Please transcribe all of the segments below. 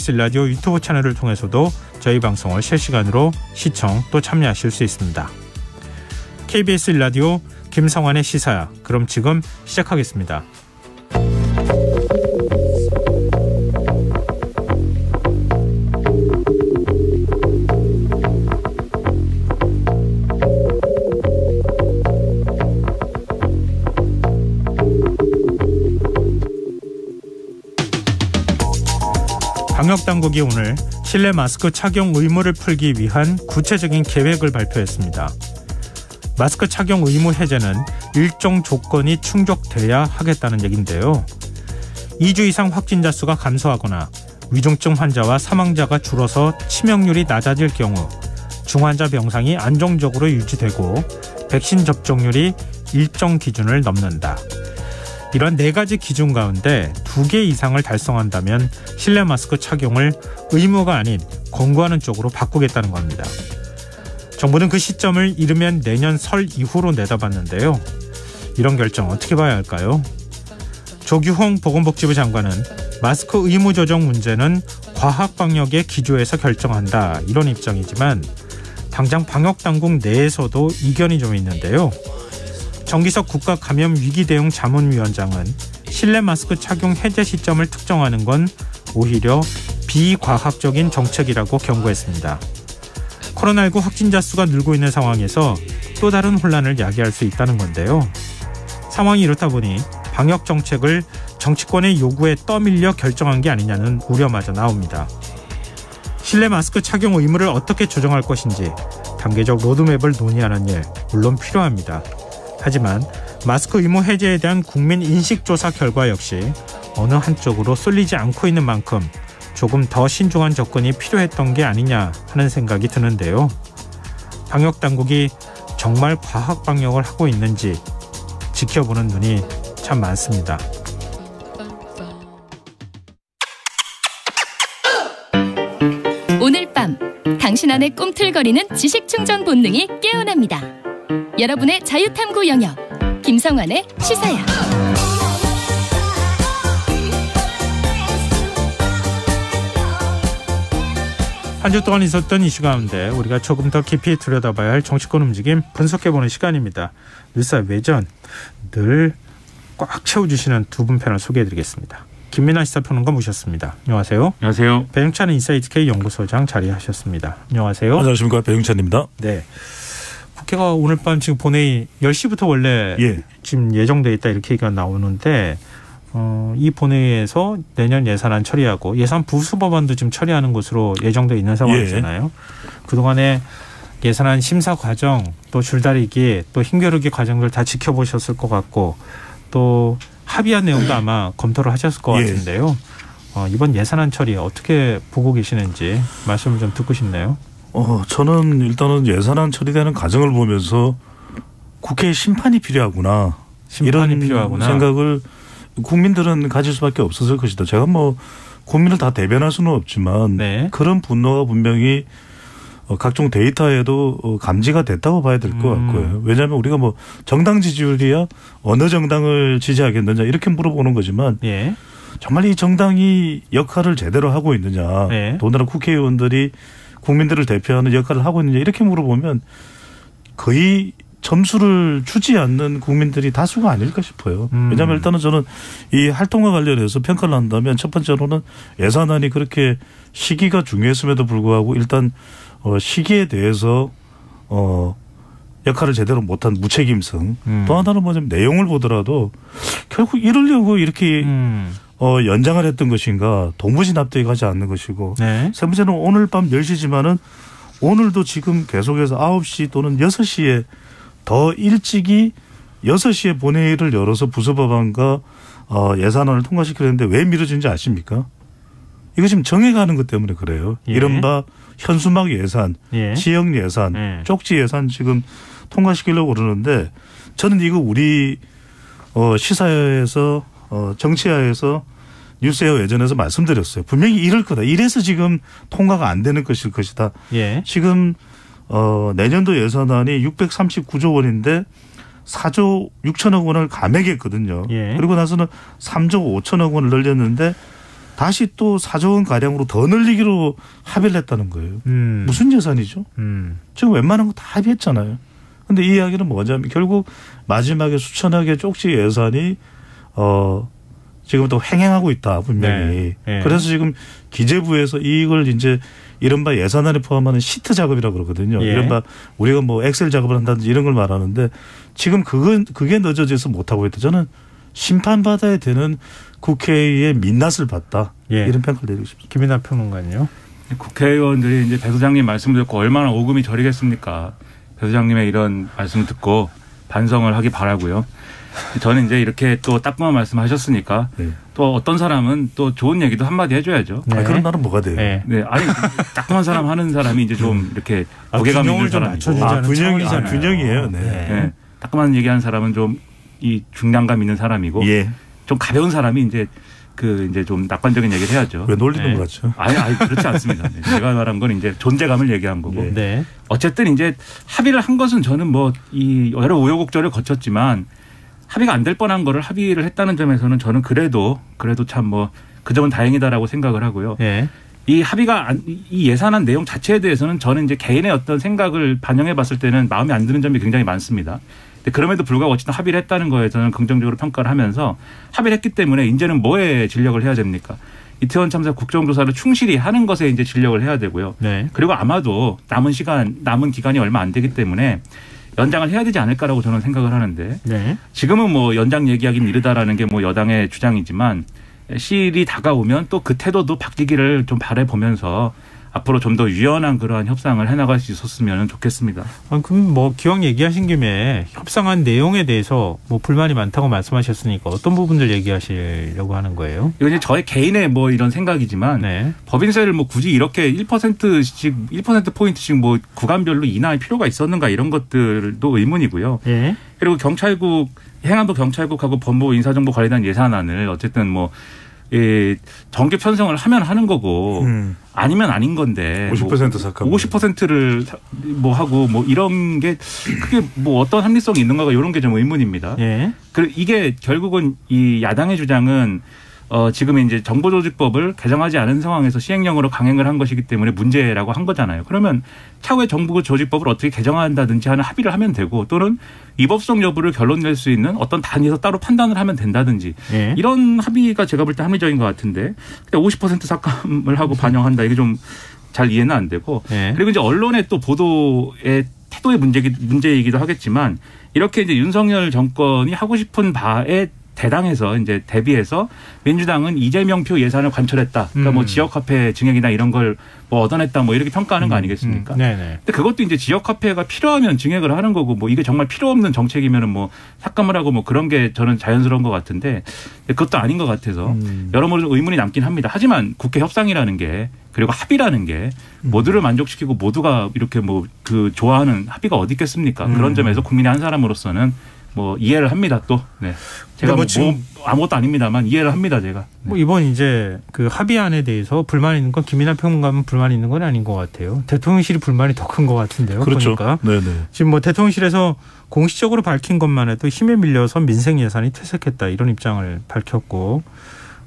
KBS 라디오 유튜브 채널을 통해서도 저희 방송을 실시간으로 시청 또 참여하실 수 있습니다. KBS 라디오 김성환의 시사야. 그럼 지금 시작하겠습니다. 방역당국이 오늘 실내 마스크 착용 의무를 풀기 위한 구체적인 계획을 발표했습니다. 마스크 착용 의무 해제는 일정 조건이 충족돼야 하겠다는 얘기인데요. 2주 이상 확진자 수가 감소하거나 위중증 환자와 사망자가 줄어서 치명률이 낮아질 경우, 중환자 병상이 안정적으로 유지되고 백신 접종률이 일정 기준을 넘는다. 이런 4가지 기준 가운데 2개 이상을 달성한다면 실내 마스크 착용을 의무가 아닌 권고하는 쪽으로 바꾸겠다는 겁니다. 정부는 그 시점을 이르면 내년 설 이후로 내다봤는데요. 이런 결정 어떻게 봐야 할까요? 조규홍 보건복지부 장관은 마스크 의무 조정 문제는 과학방역의 기조에서 결정한다, 이런 입장이지만 당장 방역당국 내에서도 이견이 좀 있는데요. 정기석 국가감염위기대응 자문위원장은 실내 마스크 착용 해제 시점을 특정하는 건 오히려 비과학적인 정책이라고 경고했습니다. 코로나19 확진자 수가 늘고 있는 상황에서 또 다른 혼란을 야기할 수 있다는 건데요. 상황이 이렇다 보니 방역 정책을 정치권의 요구에 떠밀려 결정한 게 아니냐는 우려마저 나옵니다. 실내 마스크 착용 의무를 어떻게 조정할 것인지 단계적 로드맵을 논의하는 일 물론 필요합니다. 하지만 마스크 의무 해제에 대한 국민 인식조사 결과 역시 어느 한쪽으로 쏠리지 않고 있는 만큼 조금 더 신중한 접근이 필요했던 게 아니냐 하는 생각이 드는데요. 방역당국이 정말 과학 방역을 하고 있는지 지켜보는 눈이 참 많습니다. 오늘 밤 당신 안에 꿈틀거리는 지식충전 본능이 깨어납니다. 여러분의 자유탐구 영역 김성환의 시사야. 한 주 동안 있었던 이슈 가운데 우리가 조금 더 깊이 들여다봐야 할 정치권 움직임 분석해보는 시간입니다. 뉴스 외전 늘 꽉 채워주시는 두 분 패널 소개해드리겠습니다. 김민하 시사평론가 모셨습니다. 안녕하세요. 안녕하세요. 배용찬 인사이트K 연구소장 자리하셨습니다. 안녕하세요. 안녕하십니까. 배용찬입니다. 네. 국회가 오늘 밤 지금 본회의 10시부터 원래 지금 예정돼 있다 이렇게 얘기가 나오는데 이 본회의에서 내년 예산안 처리하고 예산 부수 법안도 지금 처리하는 것으로 예정돼 있는 상황이잖아요. 그동안에 예산안 심사 과정 또 줄다리기 또 힘겨루기 과정들 다 지켜보셨을 것 같고 또 합의한 내용도 아마 검토를 하셨을 것 같은데요. 이번 예산안 처리 어떻게 보고 계시는지 말씀을 좀 듣고 싶네요. 저는 일단은 예산안 처리되는 과정을 보면서 국회에 심판이 필요하구나. 이런 필요하구나. 생각을 국민들은 가질 수밖에 없었을 것이다. 제가 뭐 국민을 다 대변할 수는 없지만 그런 분노가 분명히 각종 데이터에도 감지가 됐다고 봐야 될 것 같고요. 왜냐하면 우리가 뭐 정당 지지율이야 어느 정당을 지지하겠느냐 이렇게 물어보는 거지만 정말 이 정당이 역할을 제대로 하고 있느냐 더군다나 국회의원들이 국민들을 대표하는 역할을 하고 있느냐 이렇게 물어보면 거의 점수를 주지 않는 국민들이 다수가 아닐까 싶어요. 왜냐하면 일단은 저는 이 활동과 관련해서 평가를 한다면 첫 번째로는 예산안이 그렇게 시기가 중요했음에도 불구하고 일단 시기에 대해서 역할을 제대로 못한 무책임성. 또 하나는 뭐냐면 내용을 보더라도 결국 이러려고 이렇게 연장을 했던 것인가 동부진압되게 가지 않는 것이고 세 번째는 오늘 밤 10시지만은 오늘도 지금 계속해서 9시 또는 6시에 더 일찍이 6시에 본회의를 열어서 부수법안과 예산안을 통과시키려는데 왜 미뤄진지 아십니까? 이거 지금 정해가는 것 때문에 그래요. 이른바 현수막 예산, 지역 예산, 쪽지 예산 지금 통과시키려고 그러는데 저는 이거 우리 시사회에서 정치화에서 뉴스웨어 예전에서 말씀드렸어요. 분명히 이럴 거다. 이래서 지금 통과가 안 되는 것일 것이다. 지금 내년도 예산안이 639조 원인데 4조 6천억 원을 감액했거든요. 그리고 나서는 3조 5천억 원을 늘렸는데 다시 또 4조 원 가량으로 더 늘리기로 합의를 했다는 거예요. 무슨 예산이죠? 지금 웬만한 거 다 합의했잖아요. 그런데 이 이야기는 뭐냐면 결국 마지막에 수천억의 쪽지 예산이 지금 또 횡행하고 있다 분명히. 네. 그래서 지금 기재부에서 이걸 이제 이른바 예산안에 포함하는 시트 작업이라고 그러거든요. 예. 이른바 우리가 뭐 엑셀 작업을 한다든지 이런 걸 말하는데 지금 그게 늦어져서 못하고 있다. 저는 심판받아야 되는 국회의 민낯을 봤다. 예. 이런 평가를 내리고 싶습니다. 김민하 평론가는요. 국회의원들이 이제 배 소장님 말씀을 듣고 얼마나 오금이 저리겠습니까. 배 소장님의 이런 말씀을 듣고 반성을 하기 바라고요. 저는 이제 이렇게 또 따끔한 말씀하셨으니까 네. 또 어떤 사람은 또 좋은 얘기도 한마디 해줘야죠. 네. 그런 말은 뭐가 돼요? 네. 아니 따끔한 사람 하는 사람이 이제 좀 이렇게 무게감 있는 사람이고. 균형이에요. 네. 네. 따끔한 얘기하는 사람은 좀 이 중량감 있는 사람이고 예. 좀 가벼운 사람이 이제 이제 좀 낙관적인 얘기를 해야죠. 왜 놀리는 것 같죠? 아니 그렇지 않습니다. 네. 제가 말한 건 이제 존재감을 얘기한 거고. 네. 어쨌든 이제 합의를 한 것은 저는 뭐 이 여러 우여곡절을 거쳤지만 합의가 안 될 뻔한 거를 합의를 했다는 점에서는 저는 그래도 참 뭐 그 점은 다행이다라고 생각을 하고요. 네. 이 합의가 이 예산안 내용 자체에 대해서는 저는 이제 개인의 어떤 생각을 반영해 봤을 때는 마음에 안 드는 점이 굉장히 많습니다. 그럼에도 불구하고 어쨌든 합의를 했다는 거에 저는 긍정적으로 평가를 하면서 합의를 했기 때문에 이제는 뭐에 진력을 해야 됩니까? 이태원 참사 국정조사를 충실히 하는 것에 이제 진력을 해야 되고요. 네. 그리고 아마도 남은 기간이 얼마 안 되기 때문에 연장을 해야 되지 않을까라고 저는 생각을 하는데 네. 지금은 뭐 연장 얘기하기는 이르다라는 게 뭐 여당의 주장이지만 시일이 다가오면 또 그 태도도 바뀌기를 좀 바라보면서 앞으로 좀 더 유연한 그러한 협상을 해나갈 수 있었으면 좋겠습니다. 그럼 뭐 기왕 얘기하신 김에 협상한 내용에 대해서 뭐 불만이 많다고 말씀하셨으니까 어떤 부분들 얘기하시려고 하는 거예요? 이건 이제 저의 개인의 뭐 이런 생각이지만 네. 법인세를 뭐 굳이 이렇게 1%포인트씩 뭐 구간별로 인하할 필요가 있었는가 이런 것들도 의문이고요. 예. 그리고 행안부 경찰국하고 법무부 인사정보관리단 예산안을 어쨌든 뭐 정기 편성을 하면 하는 거고 아니면 아닌 건데 50% 삭감 50%를 뭐 하고 뭐 이런 게 크게 뭐 어떤 합리성이 있는가가 이런 게 좀 의문입니다. 예. 그리고 이게 결국은 이 야당의 주장은 지금 이제 정보조직법을 개정하지 않은 상황에서 시행령으로 강행을 한 것이기 때문에 문제라고 한 거잖아요. 그러면 차후에 정보조직법을 어떻게 개정한다든지 하는 합의를 하면 되고 또는 위법성 여부를 결론 낼 수 있는 어떤 단위에서 따로 판단을 하면 된다든지 예. 이런 합의가 제가 볼 때 합리적인 것 같은데 50% 삭감을 하고 반영한다 이게 좀 잘 이해는 안 되고 예. 그리고 이제 언론의 또 보도의 태도의 문제이기도 하겠지만 이렇게 이제 윤석열 정권이 하고 싶은 바에 대당해서 이제 대비해서 민주당은 이재명표 예산을 관철했다. 그러니까 뭐 지역화폐 증액이나 이런 걸 뭐 얻어냈다. 뭐 이렇게 평가하는 거 아니겠습니까? 네네. 근데 그것도 이제 지역화폐가 필요하면 증액을 하는 거고 뭐 이게 정말 필요 없는 정책이면은 뭐 삭감을 하고 뭐 그런 게 저는 자연스러운 것 같은데 그것도 아닌 것 같아서 여러모로 의문이 남긴 합니다. 하지만 국회 협상이라는 게 그리고 합의라는 게 모두를 만족시키고 모두가 이렇게 뭐 좋아하는 합의가 어디 있겠습니까? 그런 점에서 국민의 한 사람으로서는 뭐 이해를 합니다 또. 네. 제가 뭐 아무것도 아닙니다만 이해를 합니다 제가. 네. 뭐 이번 이제 그 합의안에 대해서 불만이 있는 건 김민하 평론가는 불만이 있는 건 아닌 것 같아요. 대통령실이 불만이 더 큰 것 같은데요. 그렇죠. 보니까. 네네. 지금 뭐 대통령실에서 공식적으로 밝힌 것만 해도 힘에 밀려서 민생 예산이 퇴색했다 이런 입장을 밝혔고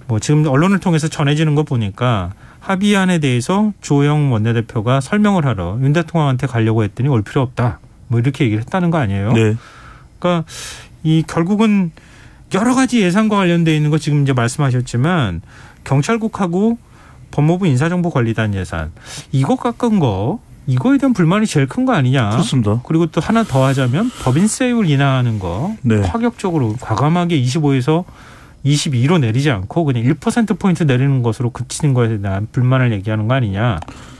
뭐 지금 언론을 통해서 전해지는 거 보니까 합의안에 대해서 주호영 원내대표가 설명을 하러 윤 대통령한테 가려고 했더니 올 필요 없다. 뭐 이렇게 얘기를 했다는 거 아니에요? 네. 그러니까 이 결국은 여러 가지 예산과 관련돼 있는 거 지금 이제 말씀하셨지만 경찰국하고 법무부 인사정보관리단 예산 이거 깎은 거 이거에 대한 불만이 제일 큰 거 아니냐. 그렇습니다. 그리고 또 하나 더 하자면 법인세율 인하하는 거 네. 파격적으로 과감하게 25에서 22로 내리지 않고 그냥 1%포인트 내리는 것으로 그치는 거에 대한 불만을 얘기하는 거 아니냐.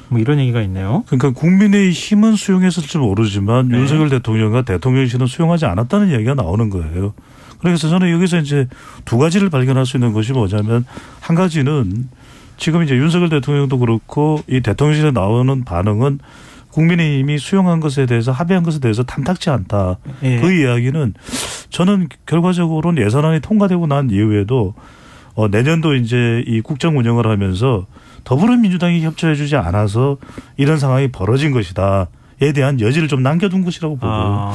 뭐 이런 얘기가 있네요. 그러니까 국민의 힘은 수용했을지 모르지만 네. 윤석열 대통령과 대통령실은 수용하지 않았다는 이야기가 나오는 거예요. 그래서 저는 여기서 이제 두 가지를 발견할 수 있는 것이 뭐냐면 한 가지는 지금 이제 윤석열 대통령도 그렇고 이 대통령실에 나오는 반응은 국민의힘이 수용한 것에 대해서 합의한 것에 대해서 탐탁지 않다. 네. 그 이야기는 저는 결과적으로는 예산안이 통과되고 난 이후에도 내년도 이제 이 국정 운영을 하면서 더불어민주당이 협조해주지 않아서 이런 상황이 벌어진 것이다에 대한 여지를 좀 남겨둔 것이라고 보고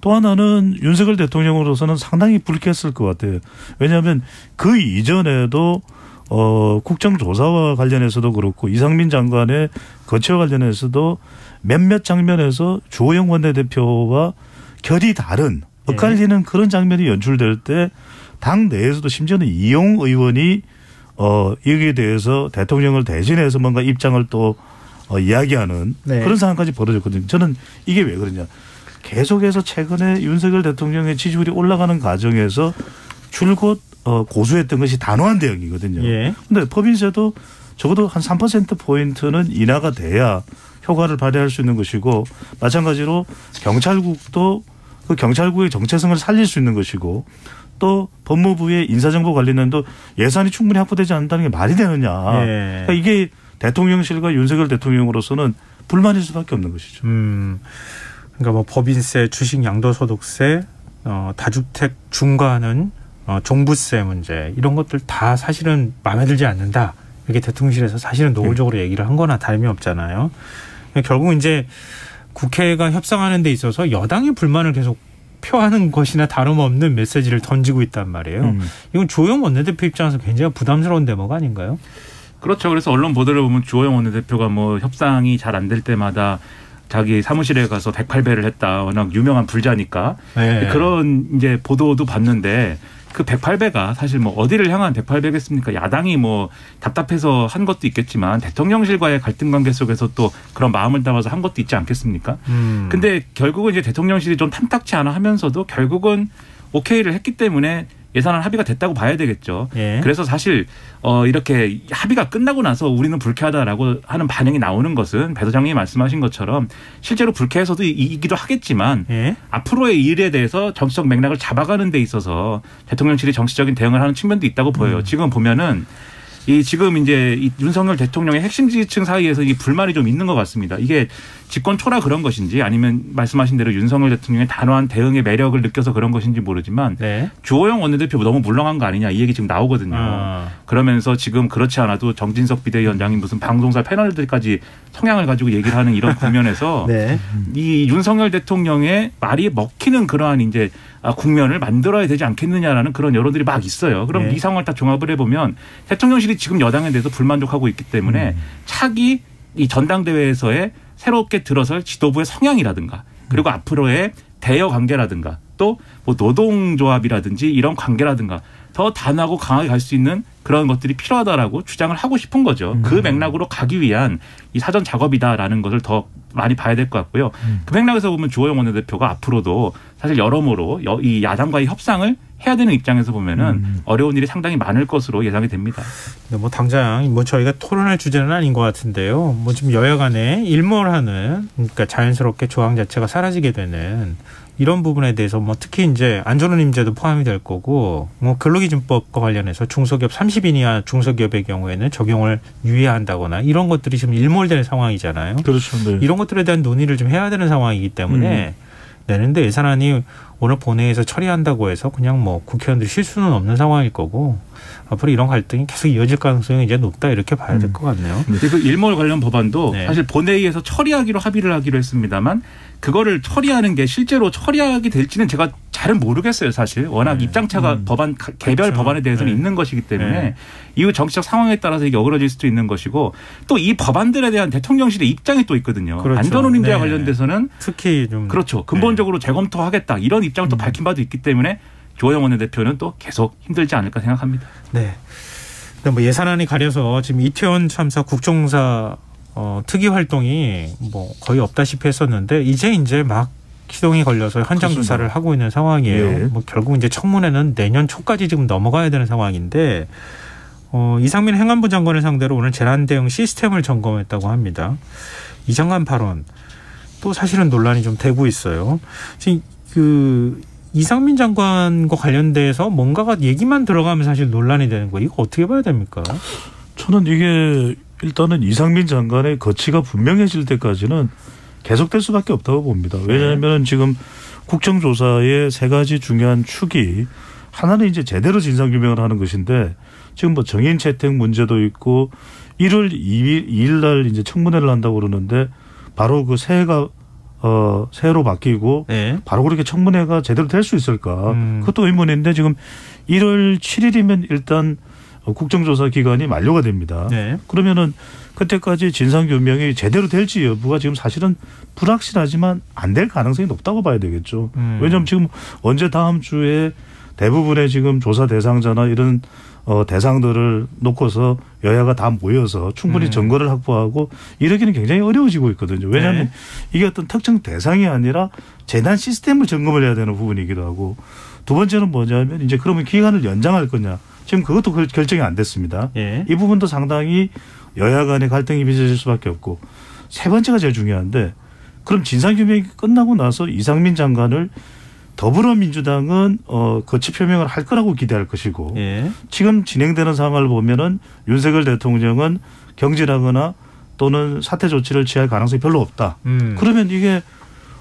또 하나는 윤석열 대통령으로서는 상당히 불쾌했을 것 같아요. 왜냐하면 그 이전에도 국정조사와 관련해서도 그렇고 이상민 장관의 거취와 관련해서도 몇몇 장면에서 주호영 원내대표와 결이 다른 엇갈리는 그런 장면이 연출될 때 당 내에서도 심지어는 이용 의원이 여기에 대해서 대통령을 대신해서 뭔가 입장을 또 이야기하는 그런 상황까지 벌어졌거든요. 저는 이게 왜 그러냐. 계속해서 최근에 윤석열 대통령의 지지율이 올라가는 과정에서 줄곧 고수했던 것이 단호한 대응이거든요. 그런데 법인세도 적어도 한 3%포인트는 인하가 돼야 효과를 발휘할 수 있는 것이고 마찬가지로 경찰국도 그 경찰국의 정체성을 살릴 수 있는 것이고 또 법무부의 인사정보 관리는도 예산이 충분히 확보되지 않는다는 게 말이 되느냐. 그러니까 이게 대통령실과 윤석열 대통령으로서는 불만일 수밖에 없는 것이죠. 그러니까 뭐 법인세, 주식 양도소득세, 다주택 중과하는 종부세 문제 이런 것들 다 사실은 마음에 들지 않는다. 이렇게 대통령실에서 사실은 노골적으로 얘기를 한 거나 다름이 없잖아요. 결국 이제 국회가 협상하는 데 있어서 여당의 불만을 계속 표하는 것이나 다름없는 메시지를 던지고 있단 말이에요. 이건 주호영 원내대표 입장에서 굉장히 부담스러운 대목 아닌가요? 그렇죠. 그래서 언론 보도를 보면 주호영 원내대표가 뭐 협상이 잘 안 될 때마다 자기 사무실에 가서 108배를 했다. 워낙 유명한 불자니까. 그런 이제 보도도 봤는데 그 108배가 사실 뭐 어디를 향한 108배겠습니까? 야당이 뭐 답답해서 한 것도 있겠지만 대통령실과의 갈등 관계 속에서 또 그런 마음을 담아서 한 것도 있지 않겠습니까? 근데 결국은 이제 대통령실이 좀 탐탁치 않아 하면서도 결국은 오케이를 했기 때문에 예산안 합의가 됐다고 봐야 되겠죠. 그래서 사실 이렇게 합의가 끝나고 나서 우리는 불쾌하다라고 하는 반응이 나오는 것은 배 소장님이 말씀하신 것처럼 실제로 불쾌해서도 이기도 하겠지만 앞으로의 일에 대해서 정치적 맥락을 잡아가는 데 있어서 대통령실이 정치적인 대응을 하는 측면도 있다고 보여요. 지금 보면은 지금 이제 윤석열 대통령의 핵심 지지층 사이에서 이 불만이 좀 있는 것 같습니다. 이게 집권 초라 그런 것인지 아니면 말씀하신 대로 윤석열 대통령의 단호한 대응의 매력을 느껴서 그런 것인지 모르지만 주호영 원내대표 너무 물렁한 거 아니냐 이 얘기 지금 나오거든요. 그러면서 지금 그렇지 않아도 정진석 비대위원장이 무슨 방송사 패널들까지 성향을 가지고 얘기를 하는 이런 국면에서 이 윤석열 대통령의 말이 먹히는 그러한 이제 국면을 만들어야 되지 않겠느냐라는 그런 여론들이 막 있어요. 그럼 이 상황을 딱 종합을 해보면 대통령실이 지금 여당에 대해서 불만족하고 있기 때문에 차기 이 전당대회에서의 새롭게 들어설 지도부의 성향이라든가 그리고 앞으로의 대여 관계라든가 또 뭐 노동조합이라든지 이런 관계라든가 더 단하고 강하게 갈 수 있는 그런 것들이 필요하다라고 주장을 하고 싶은 거죠. 그 맥락으로 가기 위한 이 사전 작업이다라는 것을 더 많이 봐야 될 것 같고요. 그 맥락에서 보면 주호영 원내대표가 앞으로도 사실 여러모로 이 야당과의 협상을 해야 되는 입장에서 보면은 어려운 일이 상당히 많을 것으로 예상이 됩니다. 뭐 당장 뭐 저희가 토론할 주제는 아닌 것 같은데요. 뭐 지금 여야 간에 일몰하는 그러니까 자연스럽게 조항 자체가 사라지게 되는 이런 부분에 대해서 뭐 특히 이제 안전운임제도 포함이 될 거고 뭐 근로기준법과 관련해서 중소기업 30인 이하 중소기업의 경우에는 적용을 유예한다거나 이런 것들이 지금 일몰되는 상황이잖아요. 그렇죠. 네. 이런 것들에 대한 논의를 좀 해야 되는 상황이기 때문에 내는데 예산안이 오늘 본회의에서 처리한다고 해서 그냥 뭐 국회의원들이 쉴 수는 없는 상황일 거고 앞으로 이런 갈등이 계속 이어질 가능성이 이제 높다 이렇게 봐야 될 것 같네요. 그 일몰 관련 법안도 사실 본회의에서 처리하기로 합의를 하기로 했습니다만 그거를 처리하는 게 실제로 처리하게 될지는 제가 잘은 모르겠어요. 사실 워낙 입장차가 법안 개별 법안에 대해서는 있는 것이기 때문에 이후 정치적 상황에 따라서 이게 어그러질 수도 있는 것이고 또 이 법안들에 대한 대통령실의 입장이 또 있거든요. 그렇죠. 안전운임제와 관련돼서는 특히 좀 그렇죠. 근본적으로 재검토하겠다 이런 입장을 또 밝힌 바도 있기 때문에 주호영 원내대표는 또 계속 힘들지 않을까 생각합니다. 네. 근데 뭐 예산안이 가려서 지금 이태원 참사 국정사 특위 활동이 뭐 거의 없다시피 했었는데 이제 막 시동이 걸려서 현장 조사를 하고 있는 상황이에요. 뭐 결국 이제 청문회는 내년 초까지 지금 넘어가야 되는 상황인데 이상민 행안부 장관을 상대로 오늘 재난 대응 시스템을 점검했다고 합니다. 이 장관 발언 또 사실은 논란이 좀 되고 있어요. 지금 이상민 장관과 관련돼서 뭔가가 얘기만 들어가면 사실 논란이 되는 거예요. 이거 어떻게 봐야 됩니까? 저는 이게 일단은 이상민 장관의 거취가 분명해질 때까지는 계속될 수밖에 없다고 봅니다. 왜냐하면 지금 국정조사의 세 가지 중요한 축이 하나는 이제 제대로 진상규명을 하는 것인데 지금 뭐 정인 채택 문제도 있고 1월 2일 날 이제 청문회를 한다고 그러는데 바로 그 새해가 새해로 바뀌고 바로 그렇게 청문회가 제대로 될 수 있을까? 그것도 의문인데 지금 1월 7일이면 일단 국정조사 기간이 만료가 됩니다. 네. 그러면은 그때까지 진상규명이 제대로 될지 여부가 지금 사실은 불확실하지만 안 될 가능성이 높다고 봐야 되겠죠. 왜냐하면 지금 언제 다음 주에 대부분의 지금 조사 대상자나 이런 대상들을 놓고서 여야가 다 모여서 충분히 증거를 확보하고 이러기는 굉장히 어려워지고 있거든요. 왜냐하면 네. 이게 어떤 특정 대상이 아니라 재난 시스템을 점검을 해야 되는 부분이기도 하고 두 번째는 뭐냐면 이제 그러면 기간을 연장할 거냐. 지금 그것도 결정이 안 됐습니다. 예. 이 부분도 상당히 여야 간의 갈등이 빚어질 수밖에 없고 세 번째가 제일 중요한데 그럼 진상규명이 끝나고 나서 이상민 장관을 더불어민주당은 거취 표명을 할 거라고 기대할 것이고 예. 지금 진행되는 상황을 보면은 윤석열 대통령은 경질하거나 또는 사퇴 조치를 취할 가능성이 별로 없다. 그러면 이게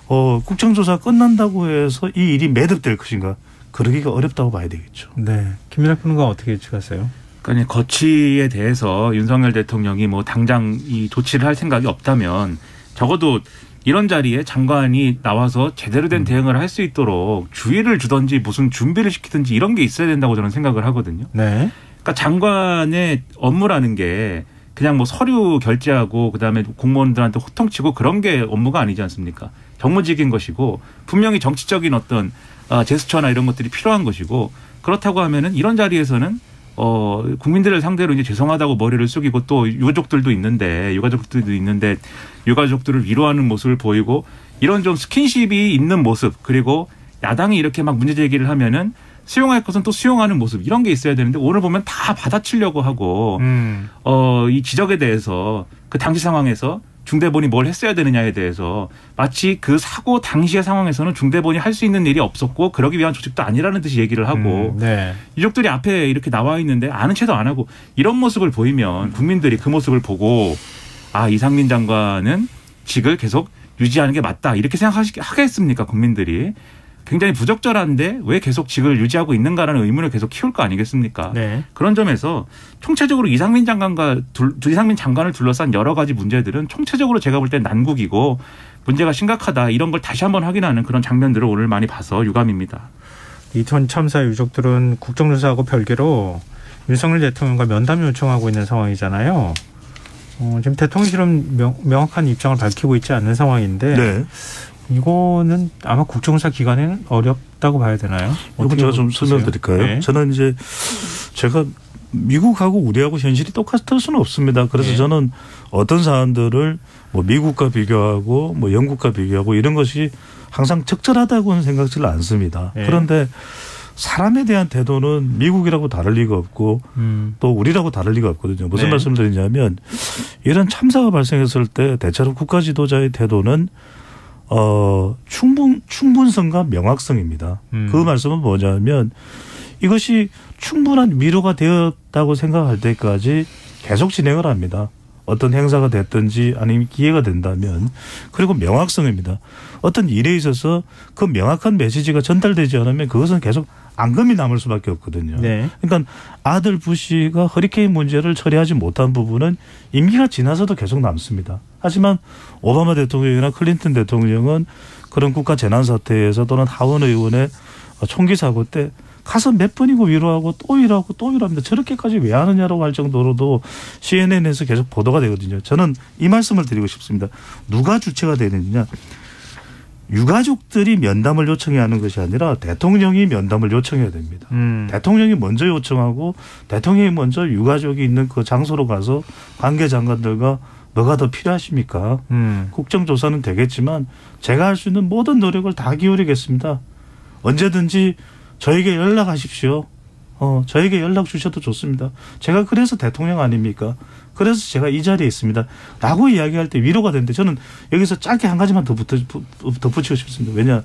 국정조사 끝난다고 해서 이 일이 매듭될 것인가? 그러기가 어렵다고 봐야 되겠죠. 네, 김민하 평론가 어떻게 예측하세요? 그러니까 거취에 대해서 윤석열 대통령이 뭐 당장 이 조치를 할 생각이 없다면 적어도 이런 자리에 장관이 나와서 제대로 된 대응을 할 수 있도록 주의를 주든지 무슨 준비를 시키든지 이런 게 있어야 된다고 저는 생각을 하거든요. 네. 그러니까 장관의 업무라는 게 그냥 뭐 서류 결제하고 그다음에 공무원들한테 호통치고 그런 게 업무가 아니지 않습니까? 정무직인 것이고 분명히 정치적인 어떤 제스처나 이런 것들이 필요한 것이고 그렇다고 하면은 이런 자리에서는 국민들을 상대로 이제 죄송하다고 머리를 숙이고 또 유가족들도 있는데 유가족들을 위로하는 모습을 보이고 이런 좀 스킨십이 있는 모습 그리고 야당이 이렇게 막 문제 제기를 하면은 수용할 것은 또 수용하는 모습 이런 게 있어야 되는데 오늘 보면 다 받아치려고 하고 이 지적에 대해서 그 당시 상황에서 중대본이 뭘 했어야 되느냐에 대해서 마치 그 사고 당시의 상황에서는 중대본이 할 수 있는 일이 없었고 그러기 위한 조직도 아니라는 듯이 얘기를 하고 네. 유족들이 앞에 이렇게 나와 있는데 아는 체도 안 하고 이런 모습을 보이면 국민들이 그 모습을 보고 아 이상민 장관은 직을 계속 유지하는 게 맞다 이렇게 생각하겠습니까 국민들이. 굉장히 부적절한데 왜 계속 직을 유지하고 있는가라는 의문을 계속 키울 거 아니겠습니까? 네. 그런 점에서 총체적으로 이상민 장관을 둘러싼 여러 가지 문제들은 총체적으로 제가 볼 땐 난국이고 문제가 심각하다 이런 걸 다시 한번 확인하는 그런 장면들을 오늘 많이 봐서 유감입니다. 이태원 참사 유족들은 국정조사하고 별개로 윤석열 대통령과 면담 요청하고 있는 상황이잖아요. 지금 대통령실은 명확한 입장을 밝히고 있지 않는 상황인데 네. 이거는 아마 국정조사 기간에는 어렵다고 봐야 되나요? 이건 제가 좀 설명드릴까요? 네. 저는 이제 제가 미국하고 우리하고 현실이 똑같을 수는 없습니다. 그래서 네. 저는 어떤 사안들을 뭐 미국과 비교하고 뭐 영국과 비교하고 이런 것이 항상 적절하다고는 생각지를 않습니다. 네. 그런데 사람에 대한 태도는 미국이라고 다를 리가 없고 또 우리라고 다를 리가 없거든요. 무슨 네. 말씀드리냐면 이런 참사가 발생했을 때 대체로 국가 지도자의 태도는 충분성과 명확성입니다. 그 말씀은 뭐냐면 이것이 충분한 위로가 되었다고 생각할 때까지 계속 진행을 합니다. 어떤 행사가 됐든지 아니면 기회가 된다면 그리고 명확성입니다. 어떤 일에 있어서 그 명확한 메시지가 전달되지 않으면 그것은 계속 앙금이 남을 수밖에 없거든요. 네. 그러니까 아들 부시가 허리케인 문제를 처리하지 못한 부분은 임기가 지나서도 계속 남습니다. 하지만 오바마 대통령이나 클린턴 대통령은 그런 국가 재난 사태에서 또는 하원 의원의 총기 사고 때 가서 몇 번이고 위로하고 또 위로하고 또 위로합니다. 저렇게까지 왜 하느냐라고 할 정도로도 CNN에서 계속 보도가 되거든요. 저는 이 말씀을 드리고 싶습니다. 누가 주체가 되느냐. 유가족들이 면담을 요청해야 하는 것이 아니라 대통령이 면담을 요청해야 됩니다. 대통령이 먼저 요청하고 대통령이 먼저 유가족이 있는 그 장소로 가서 관계장관들과 뭐가 더 필요하십니까? 국정조사는 되겠지만 제가 할 수 있는 모든 노력을 다 기울이겠습니다. 언제든지 저에게 연락하십시오. 저에게 연락 주셔도 좋습니다. 제가 그래서 대통령 아닙니까? 그래서 제가 이 자리에 있습니다. 라고 이야기할 때 위로가 되는데 저는 여기서 짧게 한 가지만 더 덧붙이고 싶습니다. 왜냐?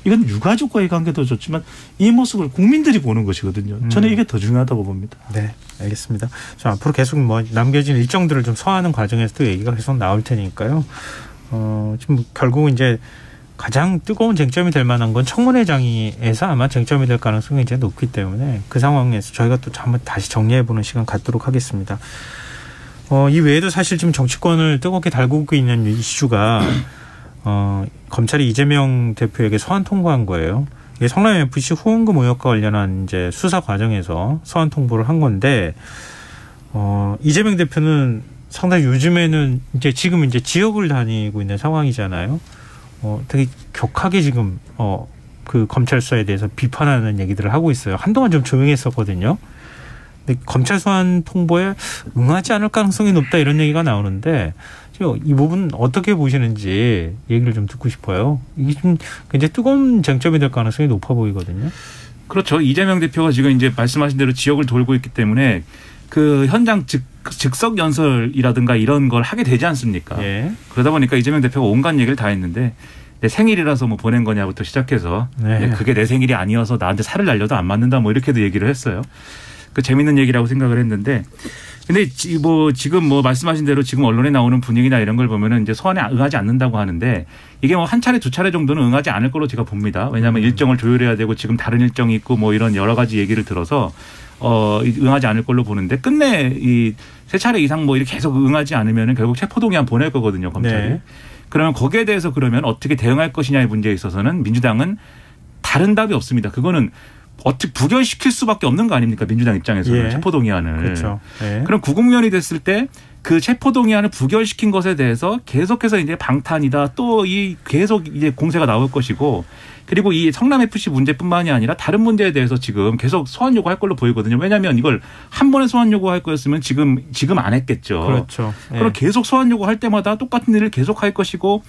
이건 유가족과의 관계도 좋지만 이 모습을 국민들이 보는 것이거든요. 저는 이게 더 중요하다고 봅니다. 네, 알겠습니다. 자, 앞으로 계속 뭐 남겨진 일정들을 좀 소화하는 과정에서도 얘기가 계속 나올 테니까요. 지금 결국은 이제 가장 뜨거운 쟁점이 될 만한 건 청문회장에서 아마 쟁점이 될 가능성이 이제 높기 때문에 그 상황에서 저희가 또 한번 다시 정리해보는 시간 갖도록 하겠습니다. 이 외에도 사실 지금 정치권을 뜨겁게 달구고 있는 이슈가 검찰이 이재명 대표에게 소환 통보한 거예요. 성남 FC 후원금 의혹과 관련한 이제 수사 과정에서 소환 통보를 한 건데 이재명 대표는 상당히 요즘에는 지금 지역을 다니고 있는 상황이잖아요. 되게 격하게 지금 그 검찰 수사에 대해서 비판하는 얘기들을 하고 있어요. 한동안 좀 조용했었거든요. 근데 검찰 소환 통보에 응하지 않을 가능성이 높다 이런 얘기가 나오는데 이 부분 어떻게 보시는지 얘기를 좀 듣고 싶어요. 이게 좀 굉장히 뜨거운 쟁점이 될 가능성이 높아 보이거든요. 그렇죠. 이재명 대표가 지금 이제 말씀하신 대로 지역을 돌고 있기 때문에 그 현장 즉석 연설이라든가 이런 걸 하게 되지 않습니까? 예. 그러다 보니까 이재명 대표가 온갖 얘기를 다 했는데 내 생일이라서 뭐 보낸 거냐부터 시작해서 그게 내 생일이 아니어서 나한테 살을 날려도 안 맞는다 뭐 이렇게도 얘기를 했어요. 그 재밌는 얘기라고 생각을 했는데 근데 지금 말씀하신 대로 지금 언론에 나오는 분위기나 이런 걸 보면은 이제 소환에 응하지 않는다고 하는데 이게 뭐 한 차례 두 차례 정도는 응하지 않을 걸로 제가 봅니다. 왜냐하면 일정을 조율해야 되고 지금 다른 일정이 있고 뭐 이런 여러 가지 얘기를 들어서 응하지 않을 걸로 보는데 끝내 이 세 차례 이상 뭐 이렇게 계속 응하지 않으면은 결국 체포동의안 보낼 거거든요, 검찰이. 네. 그러면 거기에 대해서 그러면 어떻게 대응할 것이냐의 문제에 있어서는 민주당은 다른 답이 없습니다. 그거는 어떻게 부결시킬 수밖에 없는 거 아닙니까? 민주당 입장에서는 체포동의안을. 그렇죠. 그럼 구국면이 됐을 때 그 체포동의안을 부결시킨 것에 대해서 계속해서 이제 방탄이다. 또 이 계속 이제 공세가 나올 것이고 그리고 이 성남FC 문제뿐만이 아니라 다른 문제에 대해서 지금 계속 소환 요구할 걸로 보이거든요. 왜냐하면 이걸 한 번에 소환 요구할 거였으면 지금 안 했겠죠. 그렇죠. 그럼 계속 소환 요구할 때마다 똑같은 일을 계속 할 것이고